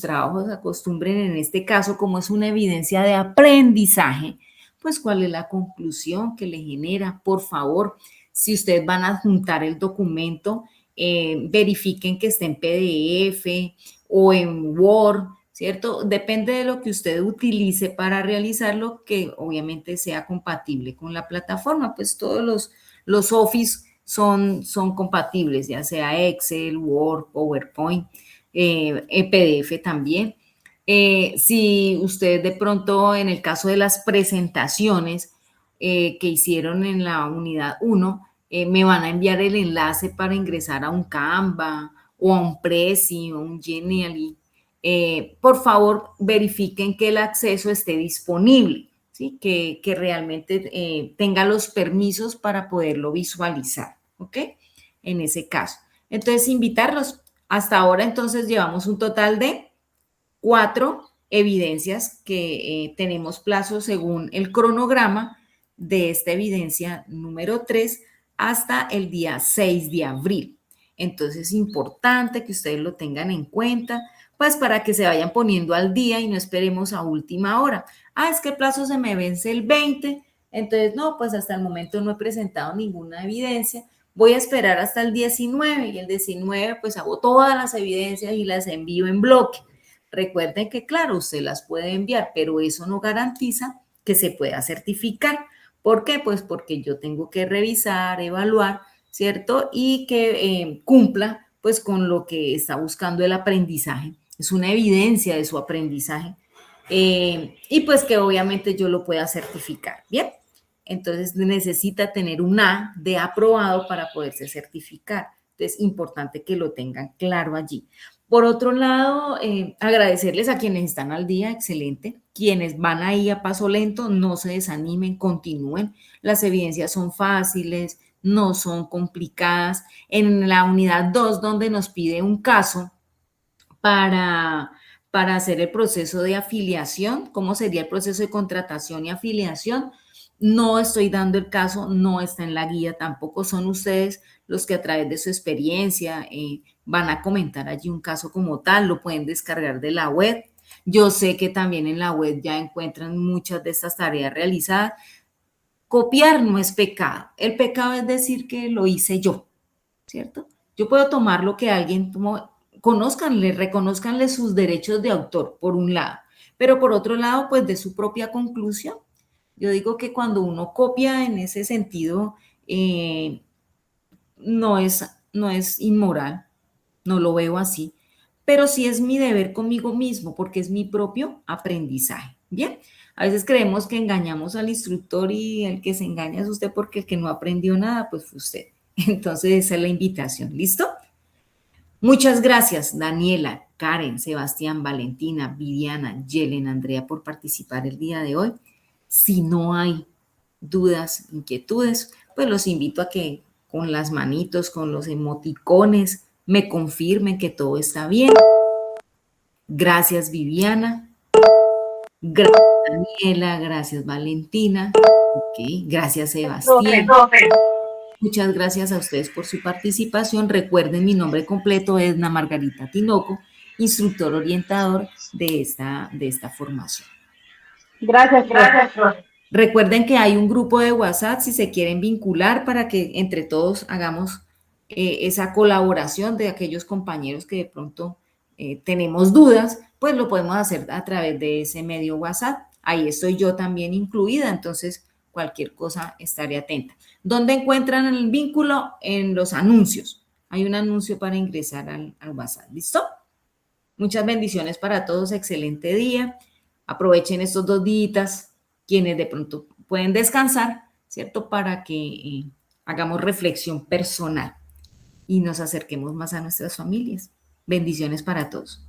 trabajos, acostumbren en este caso, como es una evidencia de aprendizaje, pues cuál es la conclusión que le genera. Por favor, si ustedes van a adjuntar el documento, verifiquen que esté en PDF o en Word, ¿cierto? Depende de lo que usted utilice para realizarlo, que obviamente sea compatible con la plataforma. Pues todos los Office son compatibles, ya sea Excel, Word, PowerPoint, PDF también. Si usted de pronto, en el caso de las presentaciones que hicieron en la unidad 1, me van a enviar el enlace para ingresar a un Canva o a un Prezi o un Genially. Por favor, verifiquen que el acceso esté disponible, ¿sí? Que realmente tenga los permisos para poderlo visualizar, ¿ok? En ese caso. Entonces, invitarlos. Hasta ahora, entonces, llevamos un total de 4 evidencias que tenemos plazo según el cronograma de esta evidencia número 3 hasta el día 6 de abril. Entonces es importante que ustedes lo tengan en cuenta, pues para que se vayan poniendo al día y no esperemos a última hora. Ah, es que el plazo se me vence el 20, entonces no, pues hasta el momento no he presentado ninguna evidencia, voy a esperar hasta el 19 y el 19 pues hago todas las evidencias y las envío en bloque. Recuerden que claro, usted las puede enviar, pero eso no garantiza que se pueda certificar. ¿Por qué? Pues porque yo tengo que revisar, evaluar, ¿cierto? Y que cumpla pues con lo que está buscando el aprendizaje. Es una evidencia de su aprendizaje. Y pues que obviamente yo lo pueda certificar, ¿bien? Entonces necesita tener un A de aprobado para poderse certificar. Entonces, importante que lo tengan claro allí. Por otro lado, agradecerles a quienes están al día, excelente. Quienes van ahí a paso lento, no se desanimen, continúen. Las evidencias son fáciles, no son complicadas. En la unidad 2, donde nos pide un caso para hacer el proceso de afiliación, cómo sería el proceso de contratación y afiliación, no estoy dando el caso, no está en la guía, tampoco son ustedes los que a través de su experiencia van a comentar allí un caso como tal, lo pueden descargar de la web. Yo sé que también en la web ya encuentran muchas de estas tareas realizadas. Copiar no es pecado, el pecado es decir que lo hice yo, ¿cierto? Yo puedo tomar lo que alguien tomó, reconozcanle sus derechos de autor, por un lado, pero por otro lado, pues de su propia conclusión. Yo digo que cuando uno copia en ese sentido, no es inmoral, no lo veo así, pero sí es mi deber conmigo mismo porque es mi propio aprendizaje. Bien, a veces creemos que engañamos al instructor y el que se engaña es usted porque el que no aprendió nada, pues fue usted. Entonces esa es la invitación, ¿listo? Muchas gracias, Daniela, Karen, Sebastián, Valentina, Viviana, Yelen, Andrea, por participar el día de hoy. Si no hay dudas, inquietudes, pues los invito a que con las manitos, con los emoticones, me confirmen que todo está bien. Gracias, Viviana. Gracias, Daniela. Gracias, Valentina. Okay. Gracias, Sebastián. Muchas gracias a ustedes por su participación. Recuerden, mi nombre completo es Edna Margarita Tinoco, instructor orientador de esta formación. Gracias, profe. Recuerden que hay un grupo de WhatsApp si se quieren vincular para que entre todos hagamos esa colaboración de aquellos compañeros que de pronto tenemos dudas, pues lo podemos hacer a través de ese medio WhatsApp. Ahí estoy yo también incluida, entonces cualquier cosa estaré atenta. ¿Dónde encuentran el vínculo? En los anuncios. Hay un anuncio para ingresar al WhatsApp. ¿Listo? Muchas bendiciones para todos. Excelente día. Aprovechen estos 2 días, quienes de pronto pueden descansar, ¿cierto? Para que hagamos reflexión personal y nos acerquemos más a nuestras familias. Bendiciones para todos.